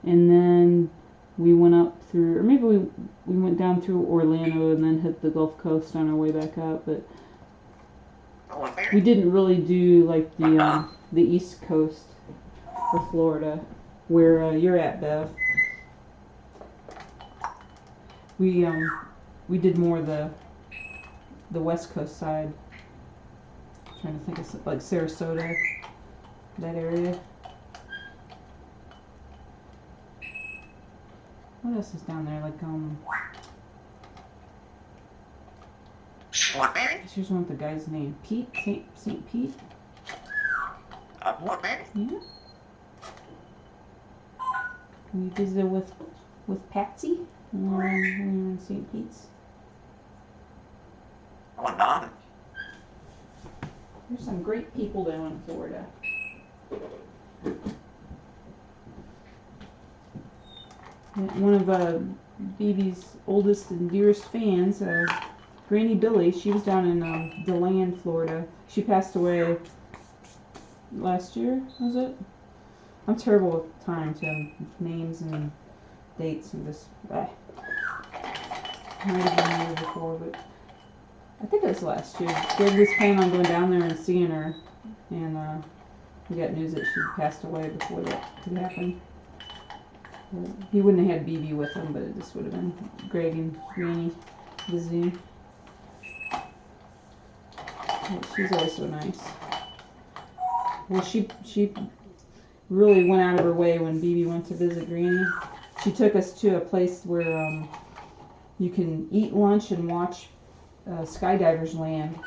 and then we went up through, or maybe we went down through Orlando and then hit the Gulf Coast on our way back up. But we didn't really do like the East Coast of Florida, where you're at, Bev. We did more the West Coast side. I'm trying to think of like Sarasota, that area. What else is down there? Like here's one with the guy's name, Pete, Saint Pete. Yeah. We visited with Patsy when we were in St. Pete's. There's some great people down in Florida. One of Bibi's oldest and dearest fans, Granny Billy, she was down in DeLand, Florida. She passed away last year, was it? I'm terrible with time, too. Names and dates and just. Might have been the year before, but I think it was last year. Greg was planning on going down there and seeing her, and we got news that she passed away before that could happen. He wouldn't have had Bibi with him, but it just would have been Greg and Granny visiting. But she's always so nice. Well, she really went out of her way when Bibi went to visit Granny. She took us to a place where you can eat lunch and watch skydivers land,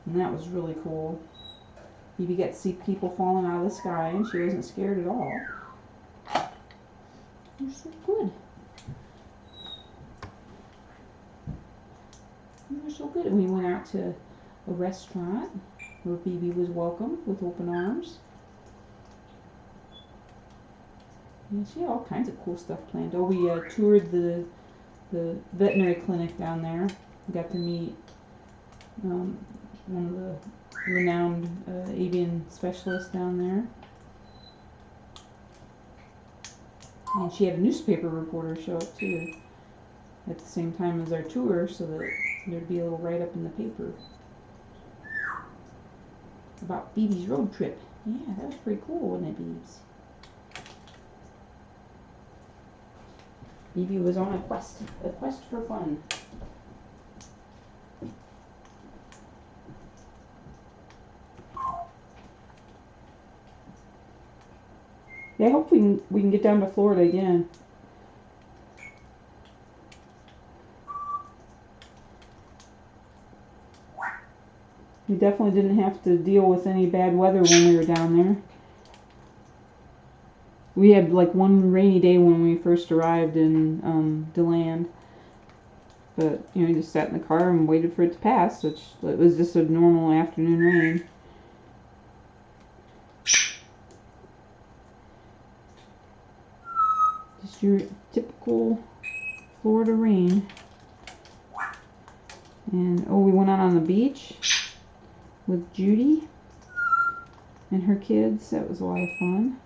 and that was really cool. Bibi got to see people falling out of the sky, and she wasn't scared at all. It was so good. It was so good. And we went out to a restaurant where Bibi was welcomed with open arms. And she had all kinds of cool stuff planned. Oh, we toured the veterinary clinic down there. We got to meet one of the renowned avian specialists down there. And she had a newspaper reporter show up too at the same time as our tour, so that there'd be a little write-up in the paper about Bibi's road trip. Yeah, that was pretty cool, wasn't it, Biebs? Bibi was on a quest for fun. Yeah, I hope we can get down to Florida again. We definitely didn't have to deal with any bad weather when we were down there. We had like one rainy day when we first arrived in DeLand. But, you know, we just sat in the car and waited for it to pass, which it was just a normal afternoon rain. Just your typical Florida rain. And, oh, we went out on the beach with Judy and her kids. That was a lot of fun.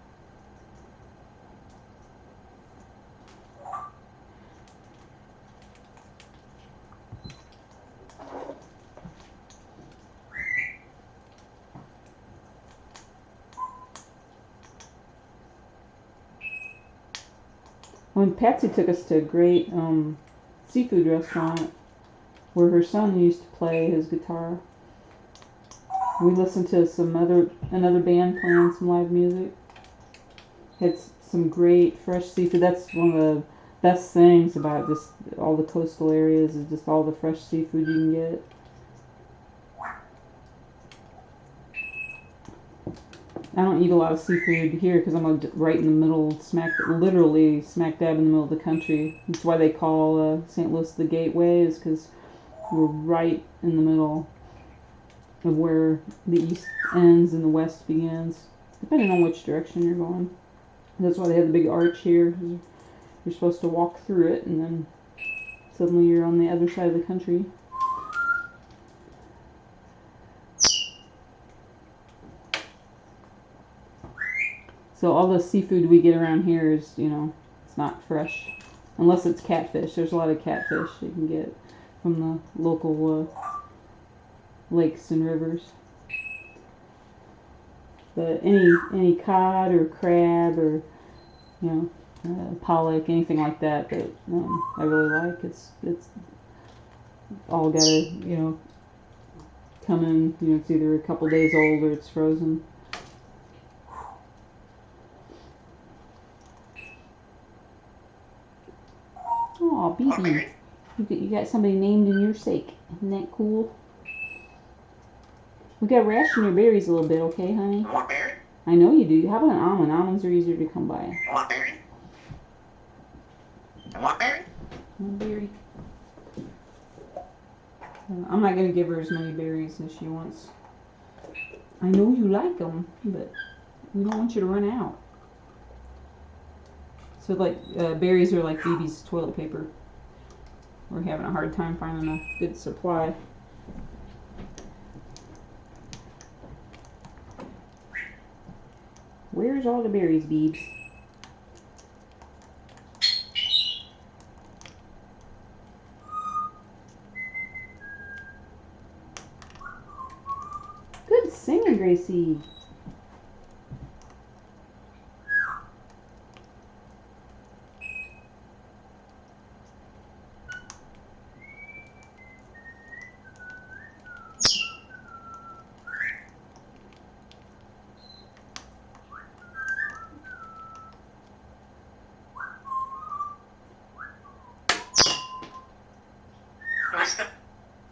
When Patsy took us to a great seafood restaurant where her son used to play his guitar. We listened to another band playing some live music. Had some great fresh seafood. That's one of the best things about just all the coastal areas is just all the fresh seafood you can get. I don't eat a lot of seafood here because I'm right in the middle, literally smack dab in the middle of the country. That's why they call St. Louis the Gateway, is because we're right in the middle of where the east ends and the west begins, depending on which direction you're going. That's why they have the big arch here. You're supposed to walk through it, and then suddenly you're on the other side of the country. So all the seafood we get around here is, you know, it's not fresh. Unless it's catfish. There's a lot of catfish you can get from the local lakes and rivers. But any cod or crab or, you know, pollock, anything like that I really like. It's all gotta, you know, come in. You know, it's either a couple days old or it's frozen. Aw, Bibi. You got somebody named in your sake. Isn't that cool? We gotta ration your berries a little bit, okay, honey? You want berry? I know you do. How about an almond? Almonds are easier to come by. You want berry? You want berry? Berry. I'm not gonna give her as many berries as she wants. I know you like them, but we don't want you to run out. So like berries are like Bibi's toilet paper. We're having a hard time finding a good supply. Where's all the berries, Biebs? Good singing, Gracie.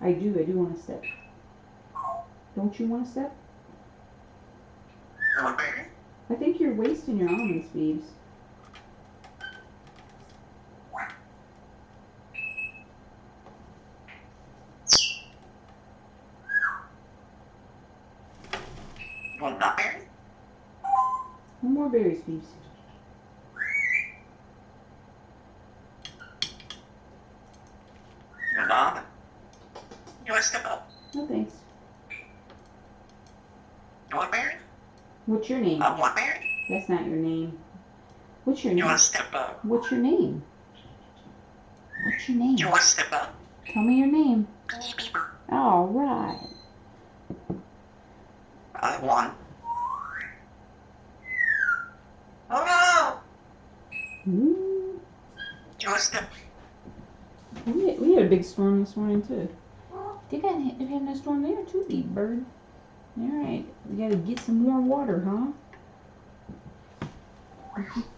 I do want to step. Don't you want to step? You want berry? I think you're wasting your almonds, Beebs. You want nut berry? No more berries, Beebs. You want almond? You want to step up? No thanks. You want berry? What's your name? I want berry. That's not your name. What's your You name? want to step up? What's your name? What's your name? You want to step up? Tell me your name. Bibi Bird. All right. I want. Oh no! Ooh. You want to step? We had a big storm this morning too. They're having a storm there too, Bibi Bird. All right, we gotta get some more water, huh?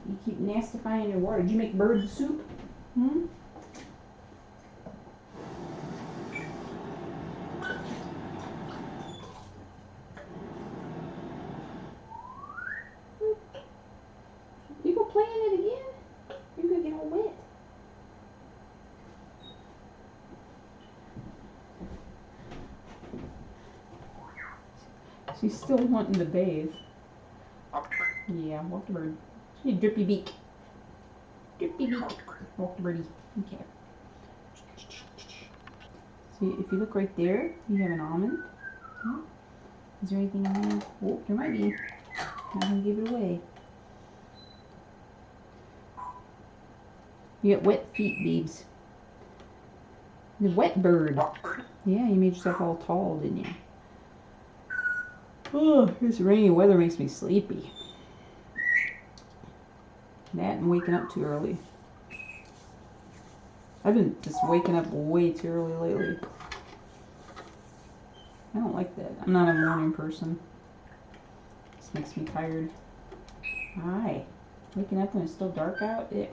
You keep nastifying your water. Did you make bird soup? Hmm? You gonna play in it again? You're gonna get all wet. She's still wanting to bathe. Yeah, walk the bird. Hey, drippy beak. Drippy beak. Walk the birdie. Okay. See, if you look right there, you have an almond. Hmm? Is there anything in there? Oh, there might be. I'm gonna give it away. You got wet feet, Beebs. The wet bird. Yeah, you made yourself all tall, didn't you? Oh, this rainy weather makes me sleepy. That and waking up too early. I've been just waking up way too early lately. I don't like that. I'm not a morning person. This makes me tired. Hi. Waking up when it's still dark out? Ick.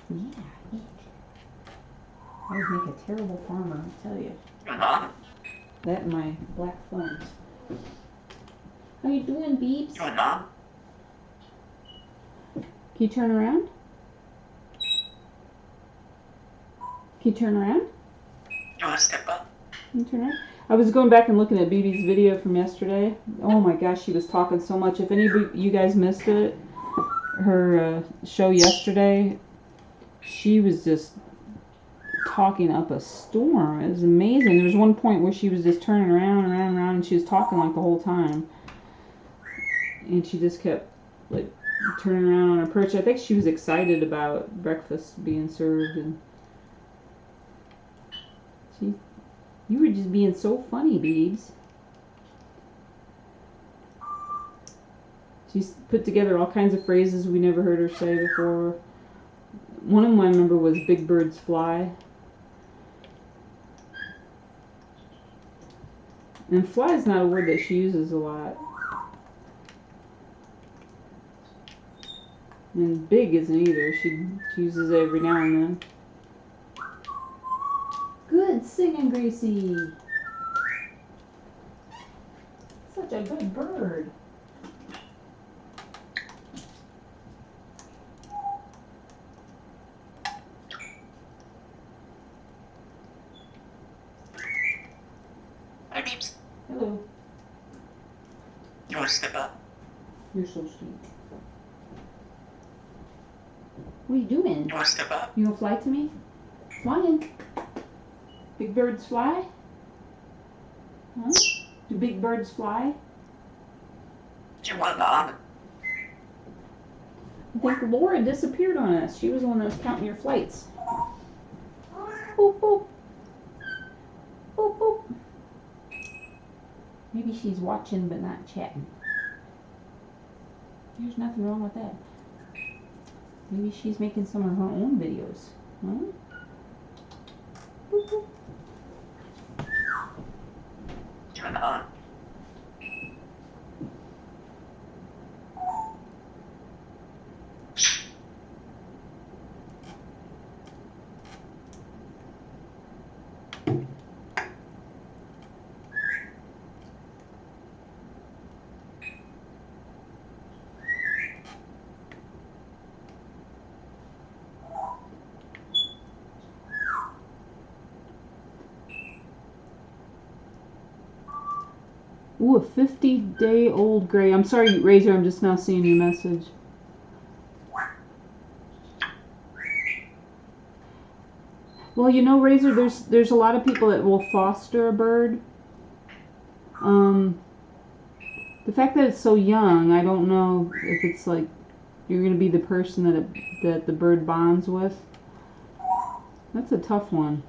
Yeah, ick. I would make a terrible farmer, I tell you. That and my black thumbs. How you doing, Beebs? You want nut? Can you turn around? Can you turn around? You want to step up? Can you turn around? I was going back and looking at Bibi's video from yesterday. Oh my gosh, she was talking so much. If any of you guys missed it, her show yesterday, she was just talking up a storm. It was amazing. There was one point where she was just turning around, and she was talking like the whole time. And she just kept like turning around on her perch. I think she was excited about breakfast being served, and you were just being so funny, Beebs. She's put together all kinds of phrases we never heard her say before. One of them I remember was "big birds fly." And fly is not a word that she uses a lot. And big isn't either. She uses it every now and then. Good singing, Gracie. Such a good bird. Hi, Beeps. Hello. You want to step up? You're so sweet. What are you doing? You want to step up? You gonna fly to me? Flying. Big birds fly? Huh? Do big birds fly? Do you want an almond? I think Laura disappeared on us. She was the one that was counting your flights. Boop, boop. Boop, boop. Maybe she's watching but not chatting. There's nothing wrong with that. Maybe she's making some of her own videos. Huh? Boop, boop. Do you want an almond? Ooh, a 50-day-old gray. I'm sorry, Razor, I'm just now seeing your message. Well, you know, Razor, there's a lot of people that will foster a bird. The fact that it's so young, I don't know if it's like you're going to be the person that the bird bonds with. That's a tough one.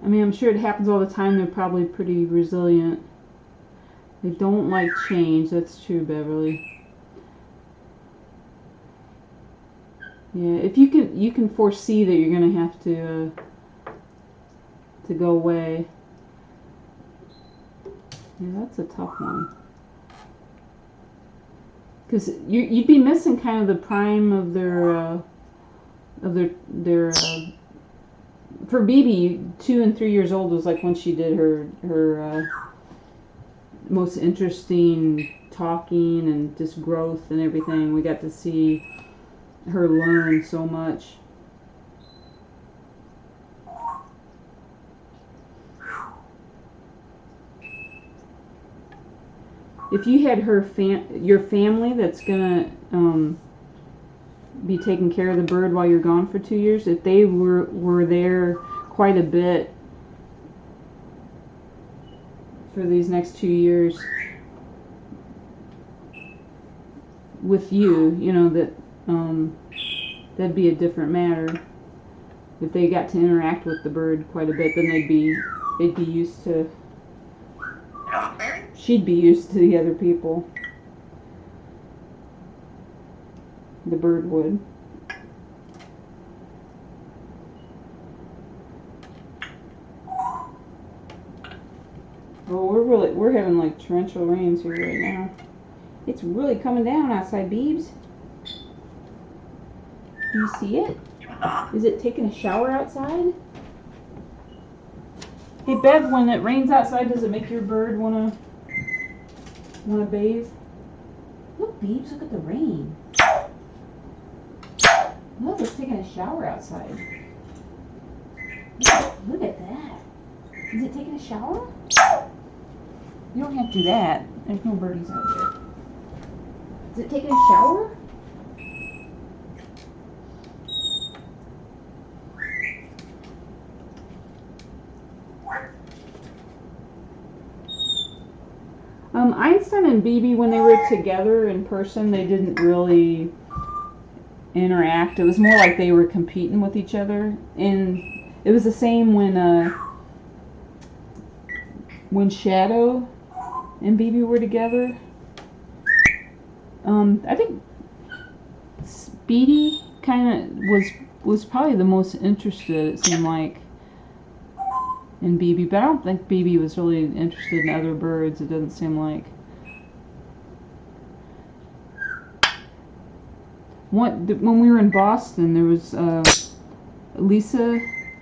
I mean, I'm sure it happens all the time. They're probably pretty resilient. They don't like change. That's true, Beverly. Yeah, if you can foresee that you're gonna have to go away. Yeah, that's a tough one. Because you'd be missing kind of the prime of their for Bibi, 2 and 3 years old was like when she did her most interesting talking and just growth and everything. We got to see her learn so much. If you had your family that's gonna be taking care of the bird while you're gone for 2 years, if they were there quite a bit for these next 2 years with you, you know, that'd be a different matter. If they got to interact with the bird quite a bit, then they'd be used to. She'd be used to the other people. The bird would. Well, we're having like torrential rains here right now. It's really coming down outside, Beebs. Do you see it? Is it taking a shower outside? Hey Bev, when it rains outside, does it make your bird wanna bathe? Look, Beebs, look at the rain. Look, it's taking a shower outside. Look at that. Is it taking a shower? You don't have to do that. There's no birdies out there. Is it taking a shower? Einstein and Bibi, when they were together in person, they didn't really interact. It was more like they were competing with each other. And it was the same when Shadow and Bibi were together. I think Speedy kind of was probably the most interested, it seemed like, in Bibi, but I don't think Bibi was really interested in other birds. It doesn't seem like. When we were in Boston, there was Lisa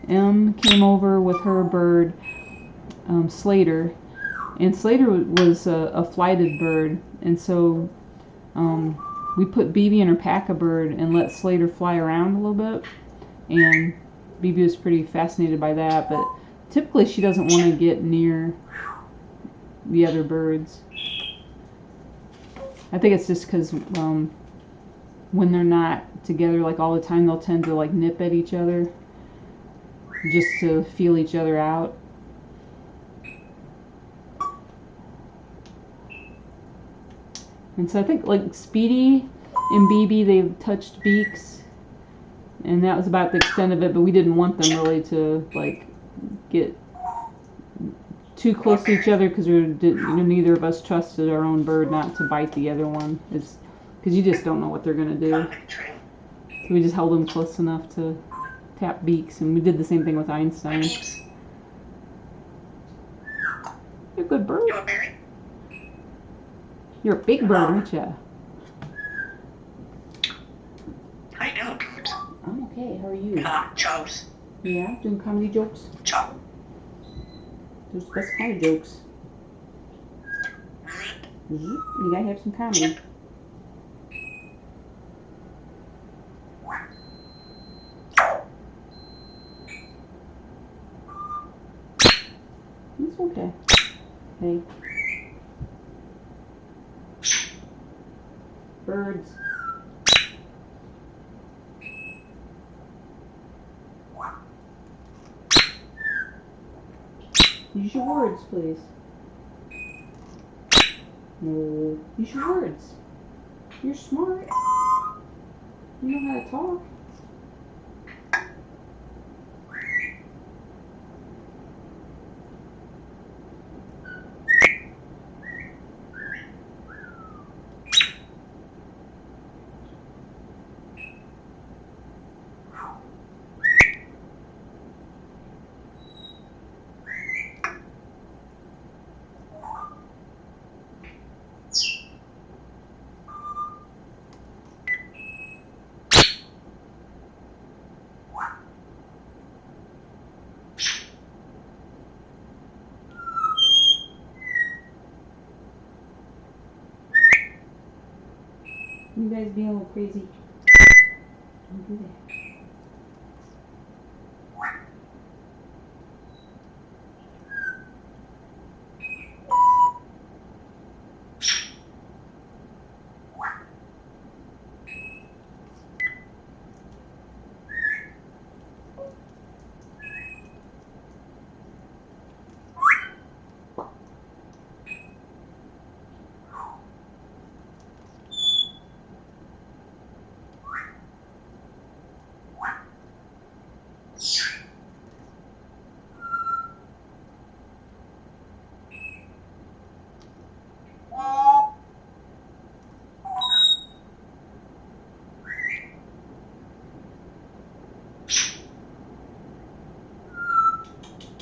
M came over with her bird, Slater, and Slater was a flighted bird, and so we put Bibi in her pack-a-bird and let Slater fly around a little bit, and Bibi was pretty fascinated by that, but typically she doesn't want to get near the other birds. I think it's just because when they're not together like all the time, they'll tend to like nip at each other just to feel each other out. And so I think like Speedy and Bibi, they touched beaks, and that was about the extent of it, but we didn't want them really to like get too close to each other because neither of us trusted our own bird not to bite the other one, because you just don't know what they're going to do. So we just held them close enough to tap beaks, and we did the same thing with Einstein. You're a good bird. You're a big bird, aren't you? How you doing, dudes? I'm okay. How are you? Jokes. Yeah, doing comedy jokes. Joke. Those the best kind of jokes. You gotta have some comedy. That's Hey. Birds. Use your words, please. No. Use your words. You're smart. You know how to talk. You guys being a little crazy. Don't do that.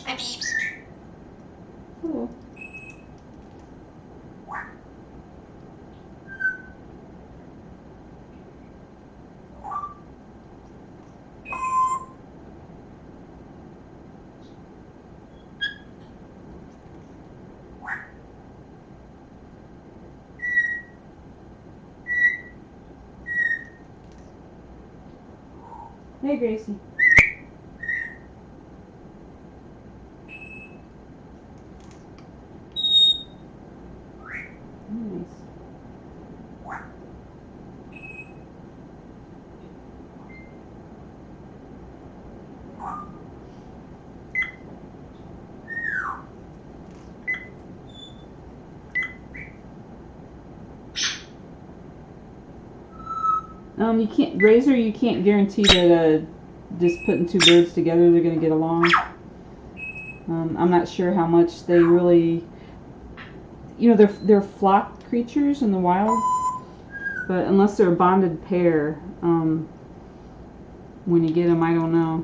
Hi, Beeps. Hello. Hey, Gracie. Nice. You can't, Razor, you can't guarantee that just putting two birds together they're going to get along. I'm not sure how much they really, you know, they're flock creatures in the wild, but unless they're a bonded pair, when you get them, I don't know.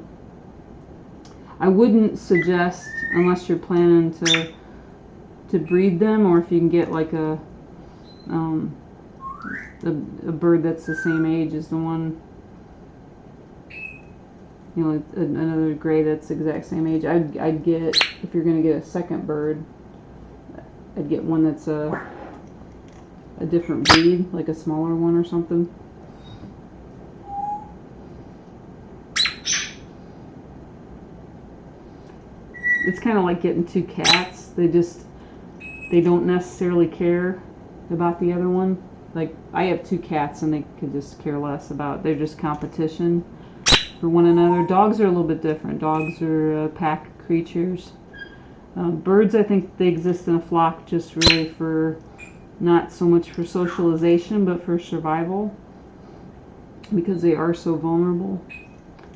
I wouldn't suggest, unless you're planning to breed them, or if you can get like a bird that's the same age as the one, you know, another gray that's the exact same age. I'd get, if you're going to get a second bird, I'd get one that's a different breed, like a smaller one or something. It's kind of like getting two cats. They don't necessarily care about the other one. Like, I have two cats and they could just care less about, they're just competition for one another. Dogs are a little bit different. Dogs are pack creatures. Birds, I think they exist in a flock just really for, not so much for socialization, but for survival, because they are so vulnerable.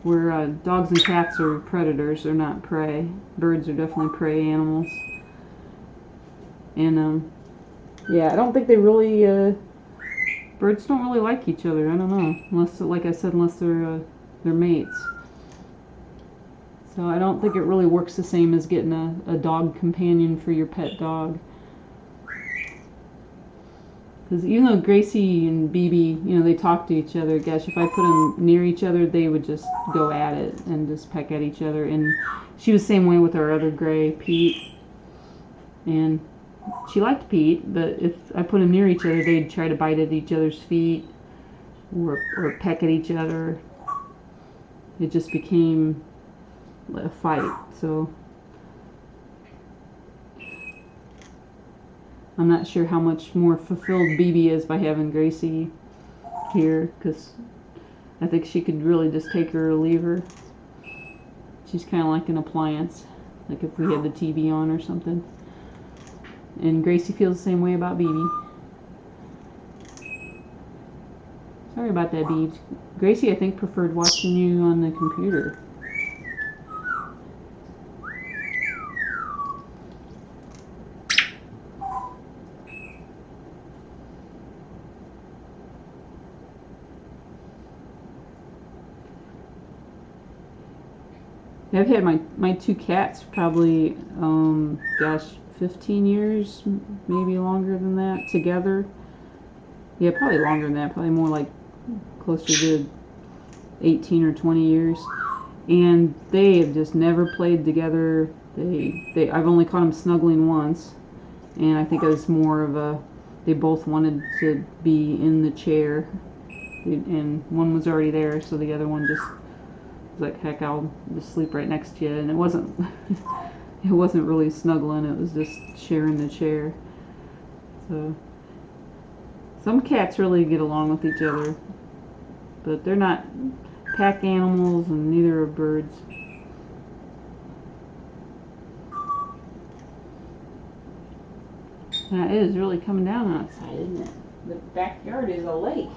Where dogs and cats are predators, they're not prey. Birds are definitely prey animals. And yeah, I don't think they really, birds don't really like each other. I don't know, unless, like I said, unless they're mates. So I don't think it really works the same as getting a dog companion for your pet dog. Because even though Gracie and Bibi, you know, they talk to each other, gosh, if I put them near each other, they would just go at it and just peck at each other. And she was the same way with our other gray, Pete. And she liked Pete, but if I put them near each other, they'd try to bite at each other's feet or peck at each other. It just became a fight. So I'm not sure how much more fulfilled Bibi is by having Gracie here, because I think she could really just take her or leave her. She's kind of like an appliance, like if we had the TV on or something. And Gracie feels the same way about Bibi. Sorry about that, Bibi. Gracie, I think, preferred watching you on the computer. I've had my two cats probably, gosh, 15 years, maybe longer than that, together. Yeah, probably longer than that, probably more like closer to 18 or 20 years. And they have just never played together. I've only caught them snuggling once. And I think it was more of a, they both wanted to be in the chair. And one was already there, so the other one just was like, heck, I'll just sleep right next to you. And it wasn't, it wasn't really snuggling, it was just sharing the chair. So, some cats really get along with each other, but they're not pack animals, and neither are birds. Now, it is really coming down outside, isn't it? The backyard is a lake.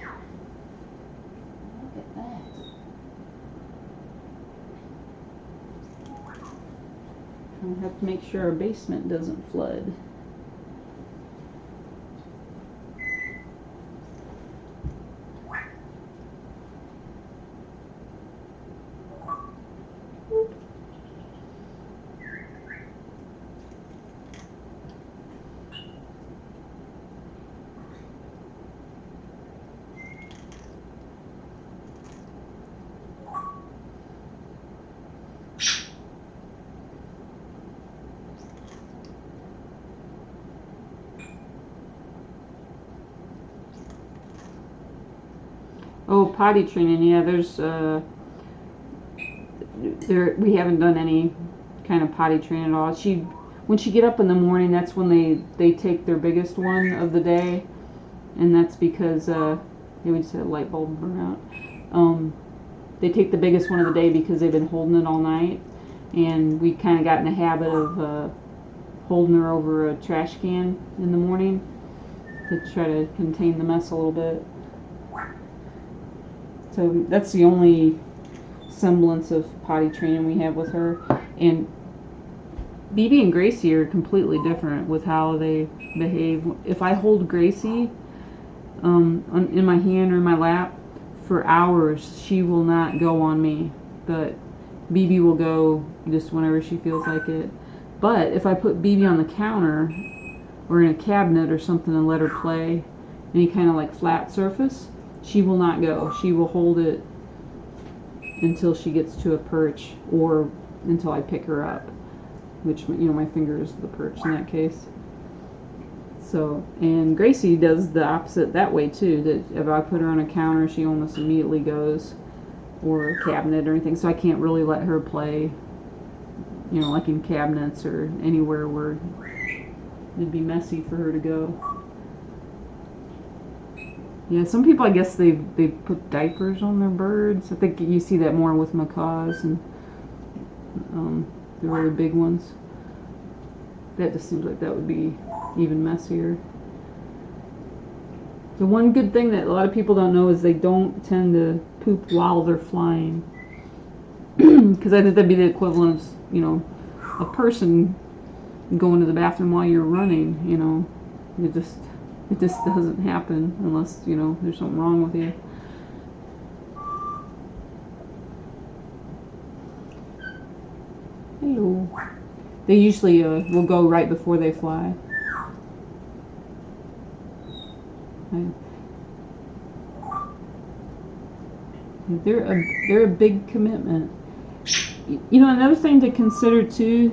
Look at that. I have to make sure our basement doesn't flood. Oh, potty training. Yeah, we haven't done any kind of potty training at all. When she get up in the morning, that's when they take their biggest one of the day, and that's because we just had a light bulb burn out. They take the biggest one of the day because they've been holding it all night, and we kind of got in the habit of holding her over a trash can in the morning to try to contain the mess a little bit. So that's the only semblance of potty training we have with her. And Bibi and Gracie are completely different with how they behave. If I hold Gracie in my hand or in my lap for hours, she will not go on me. But Bibi will go just whenever she feels like it. But if I put Bibi on the counter or in a cabinet or something and let her play, any kind of like flat surface, she will not go. She will hold it until she gets to a perch or until I pick her up, which, my finger is the perch in that case. So, and Gracie does the opposite that way too, that if I put her on a counter, she almost immediately goes, or a cabinet or anything, so I can't really let her play, like in cabinets or anywhere where it'd be messy for her to go. Yeah, some people, I guess, they put diapers on their birds. I think you see that more with macaws and the really big ones. That just seems like that would be even messier. The one good thing that a lot of people don't know is they don't tend to poop while they're flying. Because I think that'd be the equivalent of, a person going to the bathroom while you're running, It just doesn't happen unless, there's something wrong with you. Hello. They usually will go right before they fly. They're a big commitment. Another thing to consider too,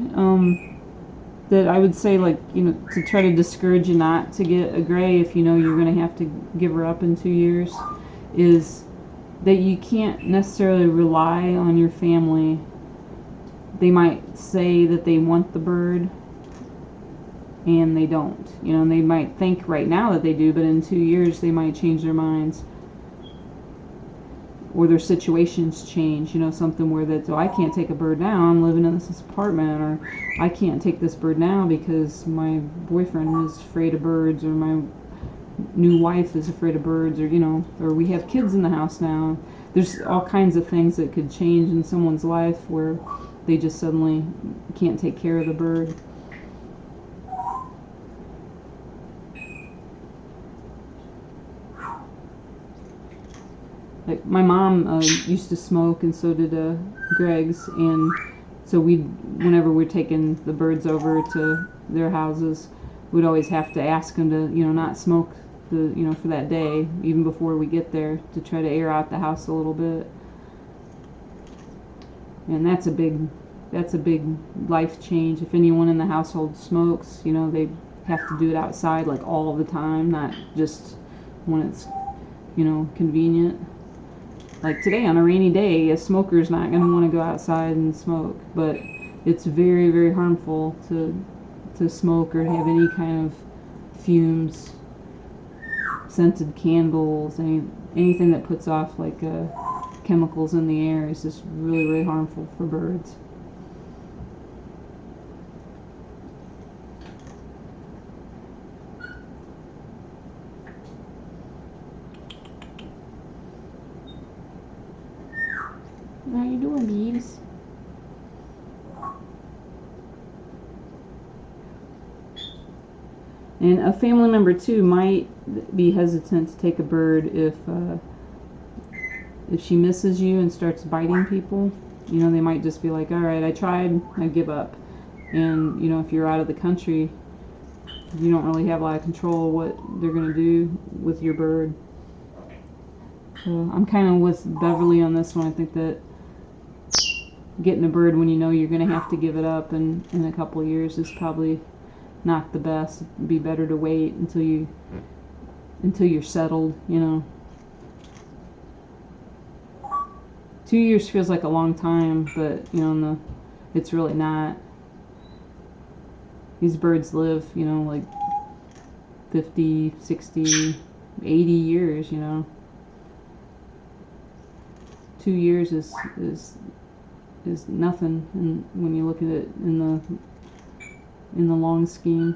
that I would say, to try to discourage you not to get a gray if you're going to have to give her up in 2 years, is that you can't necessarily rely on your family. They might say that they want the bird, and they don't. You know, and they might think right now that they do, but in 2 years they might change their minds. Or their situations change, you know, something where that, oh, I can't take a bird now, I'm living in this apartment, or I can't take this bird now because my boyfriend is afraid of birds, or my new wife is afraid of birds, or, you know, or we have kids in the house now. There's all kinds of things that could change in someone's life where they just suddenly can't take care of the bird. Like my mom used to smoke, and so did Greg's, and so whenever we're taking the birds over to their houses, we'd always have to ask them to, you know, not smoke for that day, even before we get there, to try to air out the house a little bit. And that's a big life change. If anyone in the household smokes, you know, they have to do it outside like all the time, not just when it's, you know, convenient. Like today, on a rainy day, a smoker's not going to want to go outside and smoke, but it's very, very harmful to smoke or have any kind of fumes, scented candles, anything that puts off like chemicals in the air is just really, really harmful for birds. How you doing, Beebs? And a family member too might be hesitant to take a bird if she misses you and starts biting people. You know, they might just be like, all right, I tried, I give up. And, you know, if you're out of the country, you don't really have a lot of control what they're going to do with your bird. So I'm kind of with Beverly on this one. I think that getting a bird when you know you're going to have to give it up in a couple of years is probably not the best. It'd be better to wait until you're settled, you know. 2 years feels like a long time, but, you know, it's really not. These birds live, you know, like 50, 60, 80 years, you know. 2 years is nothing when you look at it in the long scheme.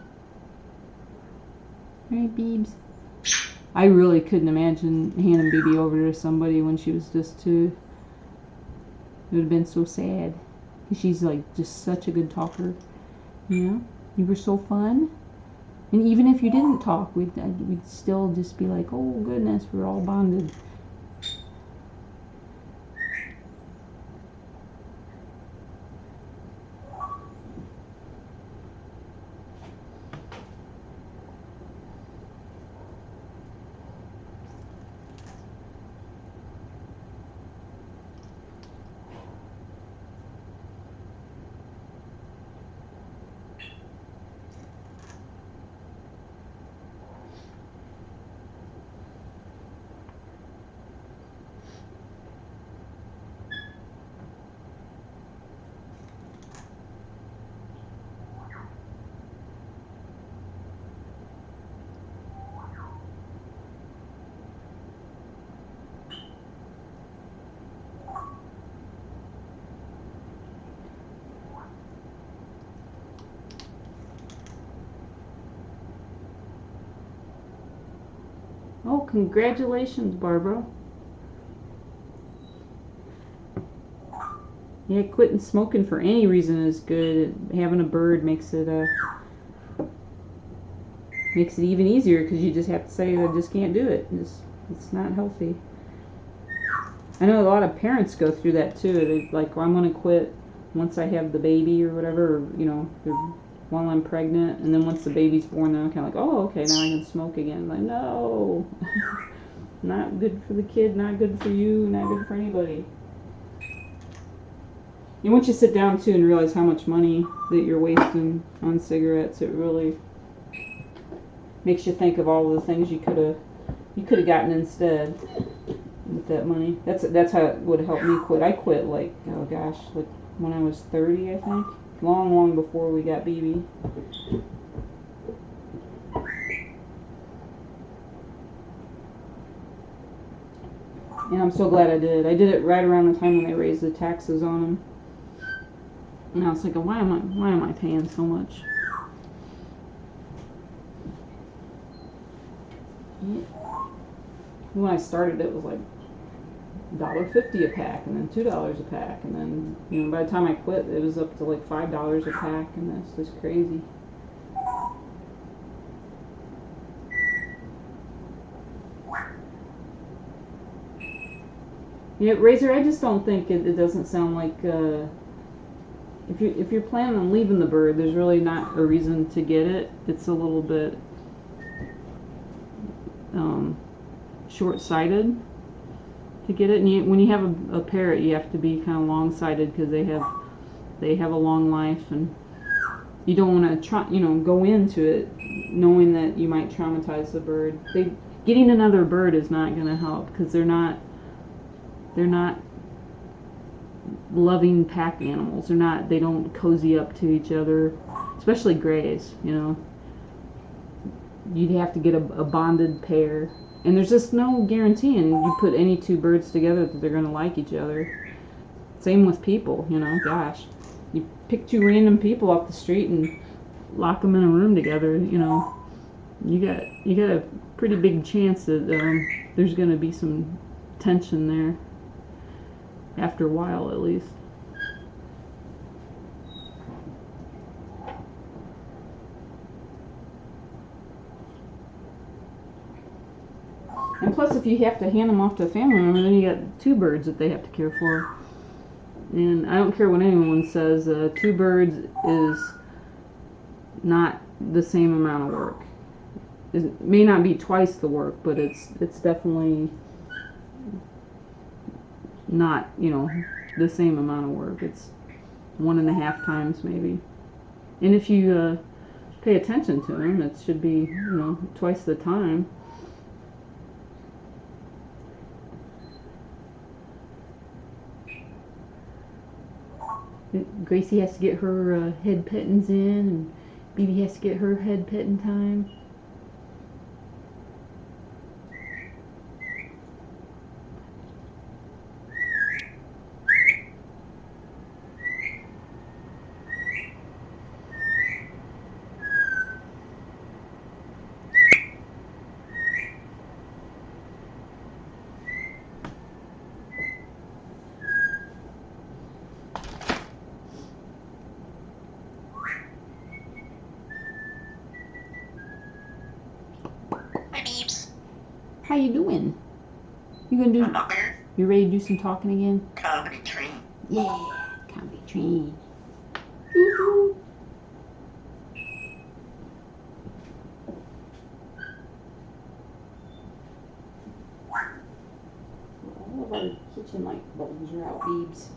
Right, Beebs? I really couldn't imagine handing Bibi over to somebody when she was just 2. It would have been so sad. She's like just such a good talker. You know? You were so fun. And even if you didn't talk, we'd still just be like, oh goodness, we're all bonded. Oh, congratulations, Barbara. Yeah, quitting smoking for any reason is good. Having a bird makes it even easier, because you just have to say, I just can't do it. It's not healthy. I know a lot of parents go through that too. They're like, well, I'm going to quit once I have the baby or whatever, or, you know, while I'm pregnant, and then once the baby's born, then I'm kind of like, oh, okay, now I can smoke again. Like, no, not good for the kid, not good for you, not good for anybody. And once you sit down too and realize how much money that you're wasting on cigarettes, it really makes you think of all the things you could have gotten instead with that money. That's how it would help me quit. I quit like, oh gosh, like when I was 30, I think. Long before we got Bibi. And I'm so glad I did. I did it right around the time when they raised the taxes on them. And I was like, why am I paying so much? Yeah. When I started, it was like $1.50 a pack, and then $2 a pack, and then by the time I quit, it was up to like $5 a pack, and that's just crazy. Yeah, Razor, I just don't think it doesn't sound like if you're planning on leaving the bird, there's really not a reason to get it. It's a little bit short-sighted to get it, and when you have a parrot, you have to be kind of long-sighted because they have a long life, and you don't want to go into it knowing that you might traumatize the bird. Getting another bird is not going to help because they're not loving pack animals. They don't cozy up to each other, especially grays. You'd have to get a bonded pair, and there's just no guaranteeing you put any two birds together that they're going to like each other. Same with people, gosh, you pick two random people off the street and lock them in a room together, you got a pretty big chance that there's going to be some tension there after a while, at least. And plus, if you have to hand them off to a family member, then you got two birds that they have to care for. And I don't care what anyone says, two birds is not the same amount of work. It may not be twice the work, but it's definitely not, the same amount of work. It's 1.5 times maybe. And if you pay attention to them, it should be, twice the time. Gracie has to get her head pettings in, and Bibi has to get her head petting time. How you doing? You gonna do? You ready to do some talking again? Comedy train. Yeah, comedy train. All of our kitchen light bulbs are out, Beebs.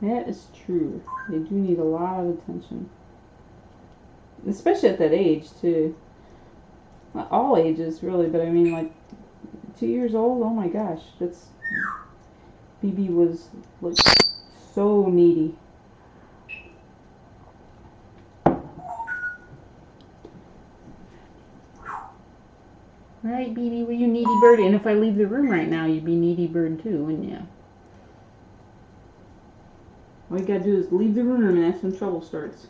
That is true. They do need a lot of attention. Especially at that age, too. Not all ages, really, but I mean, like, 2 years old, oh my gosh. Bibi was, like, so needy. Right, Bibi, were you needy bird? And if I leave the room right now, you'd be needy bird, too, wouldn't you? All you gotta do is leave the room and that's when trouble starts.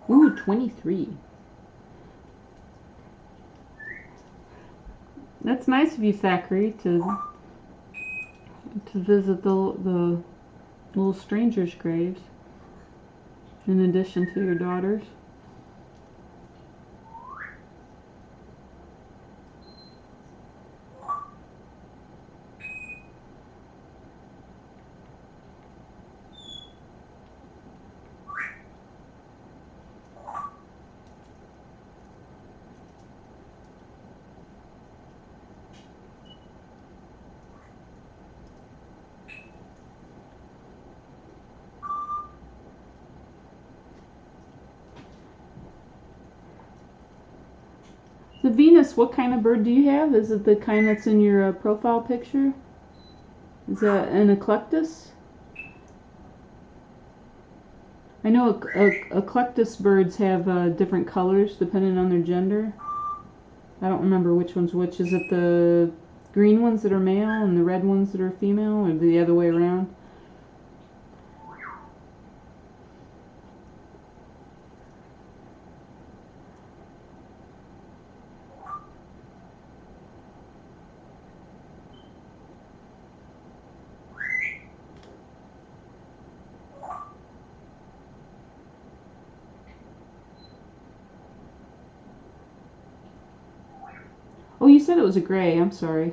Ooh, 23. That's nice of you, Thackeray, to visit the little strangers' graves in addition to your daughters. The Venus, what kind of bird do you have? Is it the kind that's in your profile picture? Is that an eclectus? I know eclectus birds have different colors depending on their gender. I don't remember which one's which. Is it the green ones that are male and the red ones that are female, or the other way around? Oh, you said it was a gray. I'm sorry.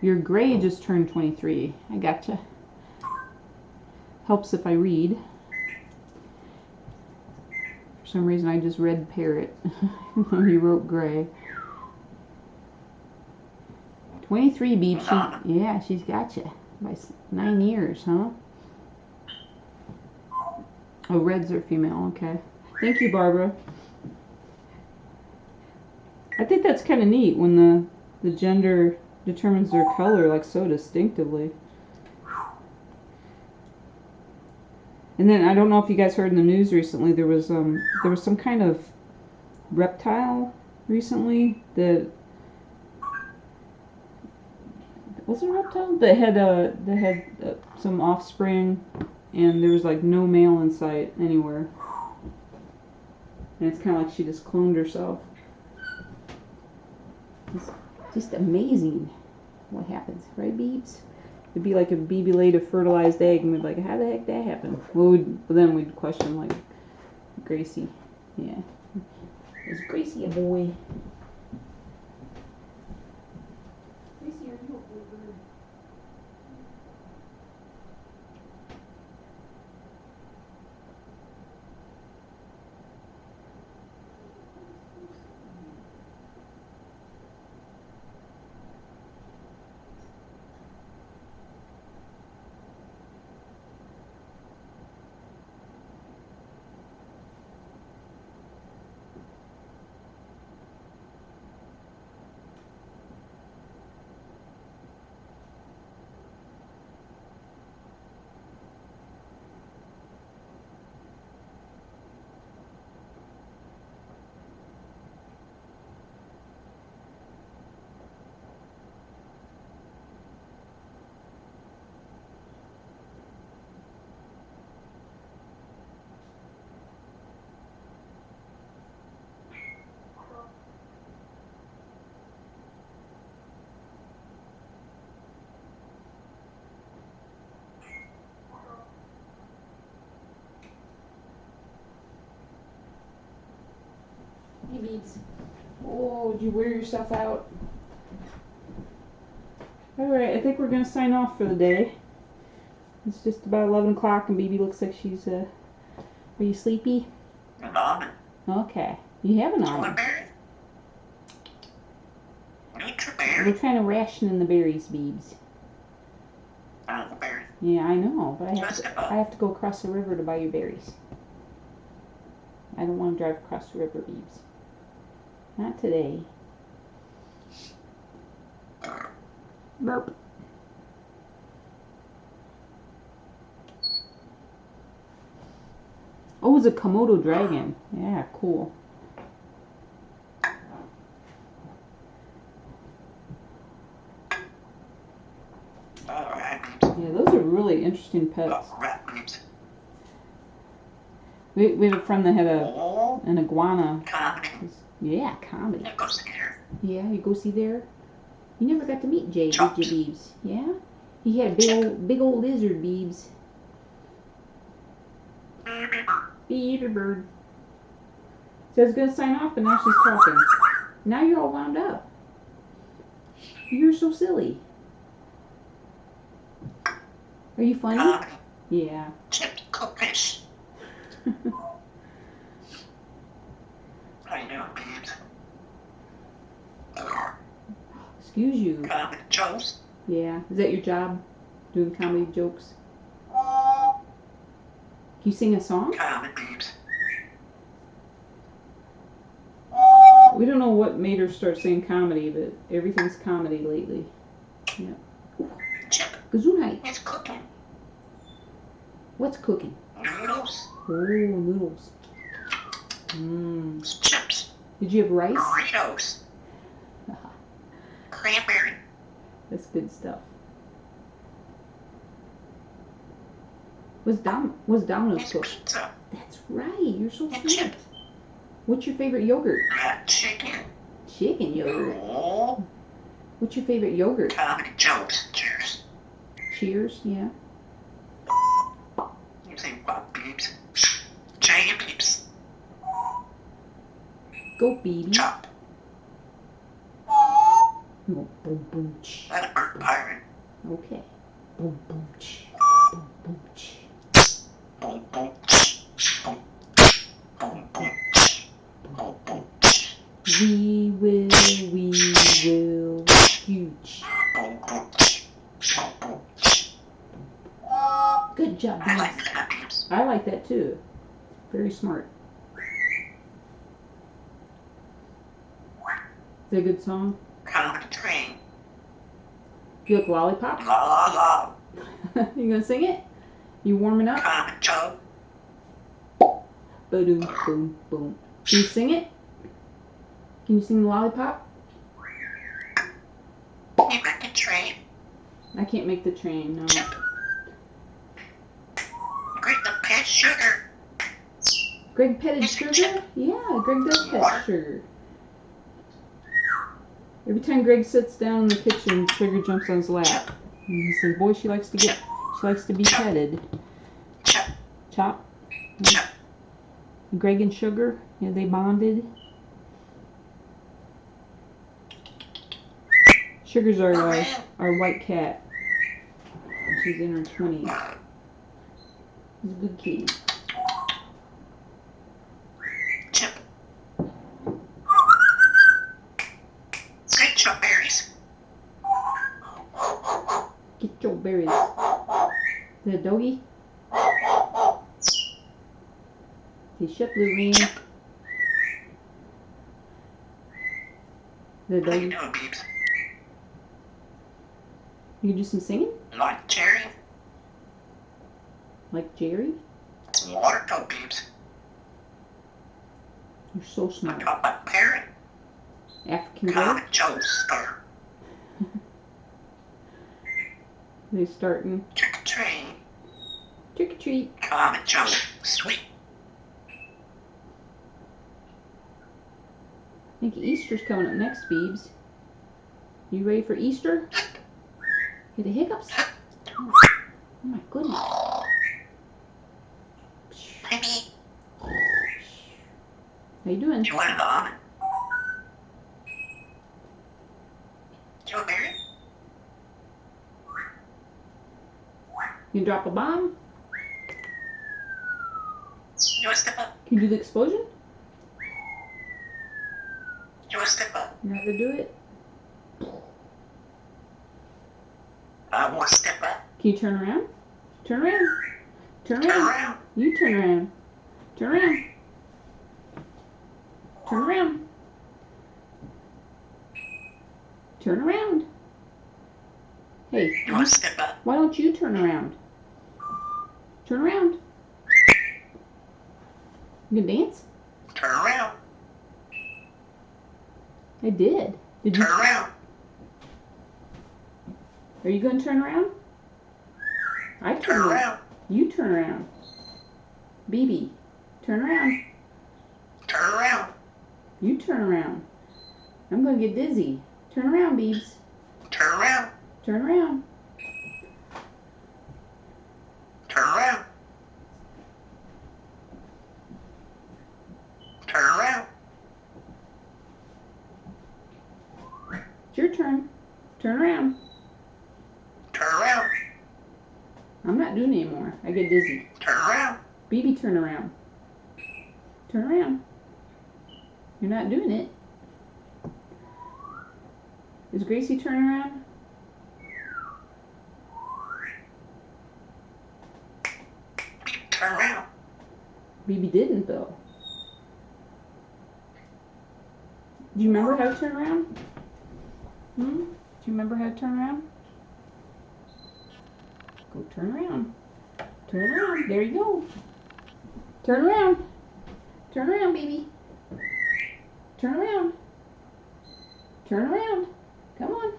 Your gray just turned 23. I gotcha. Helps if I read. For some reason, I just read parrot when you wrote gray. 23, Beeb. Yeah, she's gotcha. By 9 years, huh? Oh, reds are female. Okay. Thank you, Barbara. I think that's kind of neat when the gender determines their color like so distinctively. And then I don't know if you guys heard in the news recently, there was some kind of reptile recently that was it a reptile that had some offspring, and there was like no male in sight anywhere. And it's kind of like she just cloned herself. It's just amazing what happens, right, Beebs? It'd be like if Bibi laid a fertilized egg, and we'd be like, how the heck that happened? Well, then we'd question, like, Gracie. Yeah. Is Gracie a boy? Gracie, are you a boy bird? Hey, Beebs. Oh, did you wear yourself out? Alright, I think we're going to sign off for the day. It's just about 11 o'clock and Bibi looks like she's, are you sleepy? An almond. Okay. You have an You want almond. berry? We're kind of rationing the berries, Beebs. Oh, the berry. Yeah, I know, but I have to go across the river to buy you berries. I don't want to drive across the river, Beebs. Not today. Burp. Oh, it's a Komodo dragon. Yeah, cool. Alright. Yeah, those are really interesting pets. Oh, rat meat. We have a friend that had Oh, an iguana. comedy. Yeah, comedy. That goes there. Yeah, you go see there. You never got to meet Jay, did Chops. you, Beebs? Yeah? He had a big old lizard, Beebs. Bibi Bird. Bibi the Bird. So I was going to sign off, but now she's talking. Now you're all wound up. You're so silly. Are you funny? Comedy. Yeah. Chips, cooked fish. How you doing, Beebs? Excuse you. Comedy jokes. Yeah. Is that your job? Doing comedy jokes? Can you sing a song? Comedy, Beebs. We don't know what made her start saying comedy, but everything's comedy lately. Chip Gesundheit. is cooking. What's cooking? Noodles. Oh, noodles. Mmm. Chips. Did you have rice? Burritos. Cranberry. That's good stuff. Was Domino's It's cooked? pizza. That's right. You're so And smart. chip. What's your favorite yogurt? Chicken. Chicken yogurt. Oh, What's your favorite yogurt? comedy jokes. Cheers. Cheers. Yeah. You say what, Beebs? Jay and Beebs. Go, Bibi. Chop. Oh, boom, boom, ch. Let a bird pirate. Okay. Boom, boom, ch. Boom, boom, ch. Boom, boom. Boom. Boom, boom. Boom, boom. We will, huge. Boom, boom. Boom, boom. Good job, I like Beebs. that, Beebs. I like that too. Very smart. Is that a good song? Comedy train. You like Lollipop? La la la. You gonna sing it? You warming up? Comedy joke. Boom, boom, boom. Can you sing it? Can you sing the Lollipop? You make a train. I can't make the train, no. Chip. Great the pet sugar. Greg petted Sugar? Yeah, Greg does pet Sugar. Every time Greg sits down in the kitchen, Sugar jumps on his lap. And he says, boy, she likes to be petted. Chip. Chop. Chip. Greg and Sugar, yeah, they bonded. Sugar's our white cat. She's in her 20s. He's a good kitty. Chip. Get your berries. Get your berries. Is that a doggy? Hey, shut Lorraine. Is that a How you doggy? doing, Beebs? You can do some singing? Like Jerry? Like Jerry? Water go, Beebs. You're so I smart. got my parrot. African Greg? Comedy joke star. They're starting. Trick or train. Trick or treat. Comedy joke. Sweet. I think Easter's coming up next, Beebs. You ready for Easter? Get the hiccups? Oh my goodness. Baby, How you doing? you want an almond? You want a berry? You can drop a bomb? You want to step up? Can you do the explosion? You want to step up? You know how to do it? I want to step up. Can you turn around? Turn around. Turn Turn around. around. You turn around. Turn around. Turn around. Turn around. Hey, You want to step up? why don't you turn around? Turn around. You can dance? Turn around. I did. Did you? Turn around. Are you going to turn around? I Turn turn around. around. You turn around. Bibi, Turn around. Turn around. You turn around. I'm gonna get dizzy. Turn around, Beebs. Turn around. Turn around. Turn around. Turn around. It's your turn. Turn around. Turn around. I'm not doing it anymore. I get dizzy. Turn around. Bibi, turn around. Turn around. You're not doing it. Is Gracie turning around? Turn around. Bibi didn't though. Do you remember how to turn around? Do you remember how to turn around? Go turn around. Turn around. There you go. Turn around. Turn around, Bibi. Turn around. Turn around. Come on.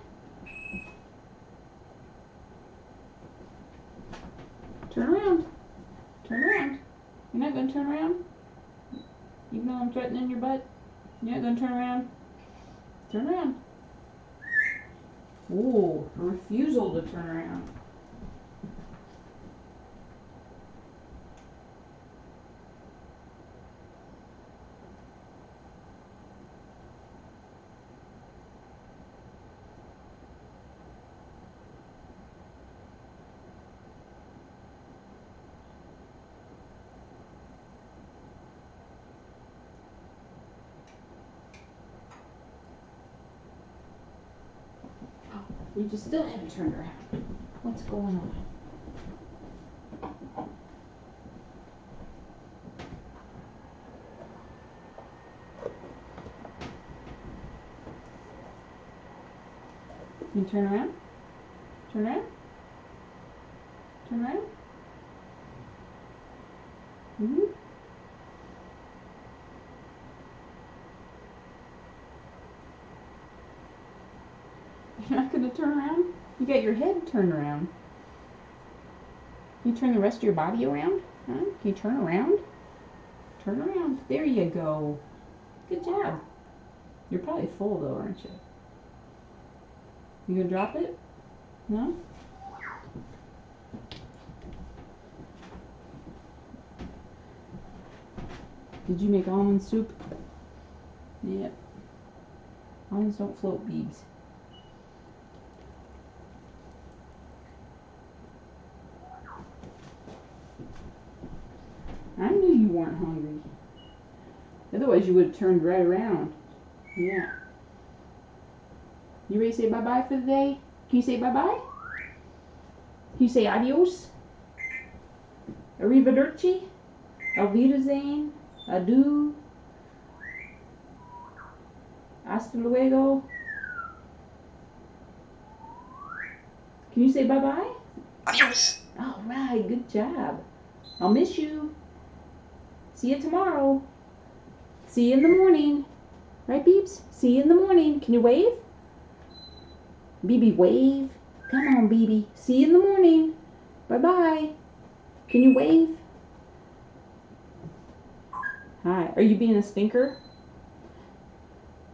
Turn around. Turn around. You're not going to turn around? Even though I'm threatening your butt? You're not going to turn around? Turn around. Ooh, a refusal to turn around. You just still haven't turned around. What's going on? You turn around? Turn around? Turn around? Mm-hmm. You're not going to turn around? You got your head turned around. You turn the rest of your body around? Huh? Can you turn around? Turn around. There you go. Good job. You're probably full though, aren't you? You gonna drop it? No? Did you make almond soup? Yep. Almonds don't float, Beebs. I knew you weren't hungry. Otherwise you would have turned right around. Yeah. You ready to say bye-bye for the day? Can you say bye-bye? Can you say adios? Arrivederci? Auf Wiedersehen? Adieu? Hasta luego? Can you say bye-bye? Adios. All right, good job. I'll miss you. See you tomorrow. See you in the morning. Right, Beeps? See you in the morning. Can you wave? Bibi, wave. Come on, Bibi. See you in the morning. Bye-bye. Can you wave? Hi. Are you being a stinker?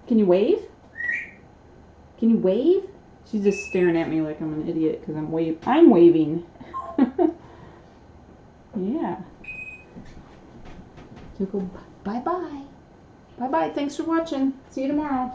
Can you wave? Can you wave? She's just staring at me like I'm an idiot because I'm waving. Yeah. So go bye-bye. Bye-bye. Thanks for watching. See you tomorrow.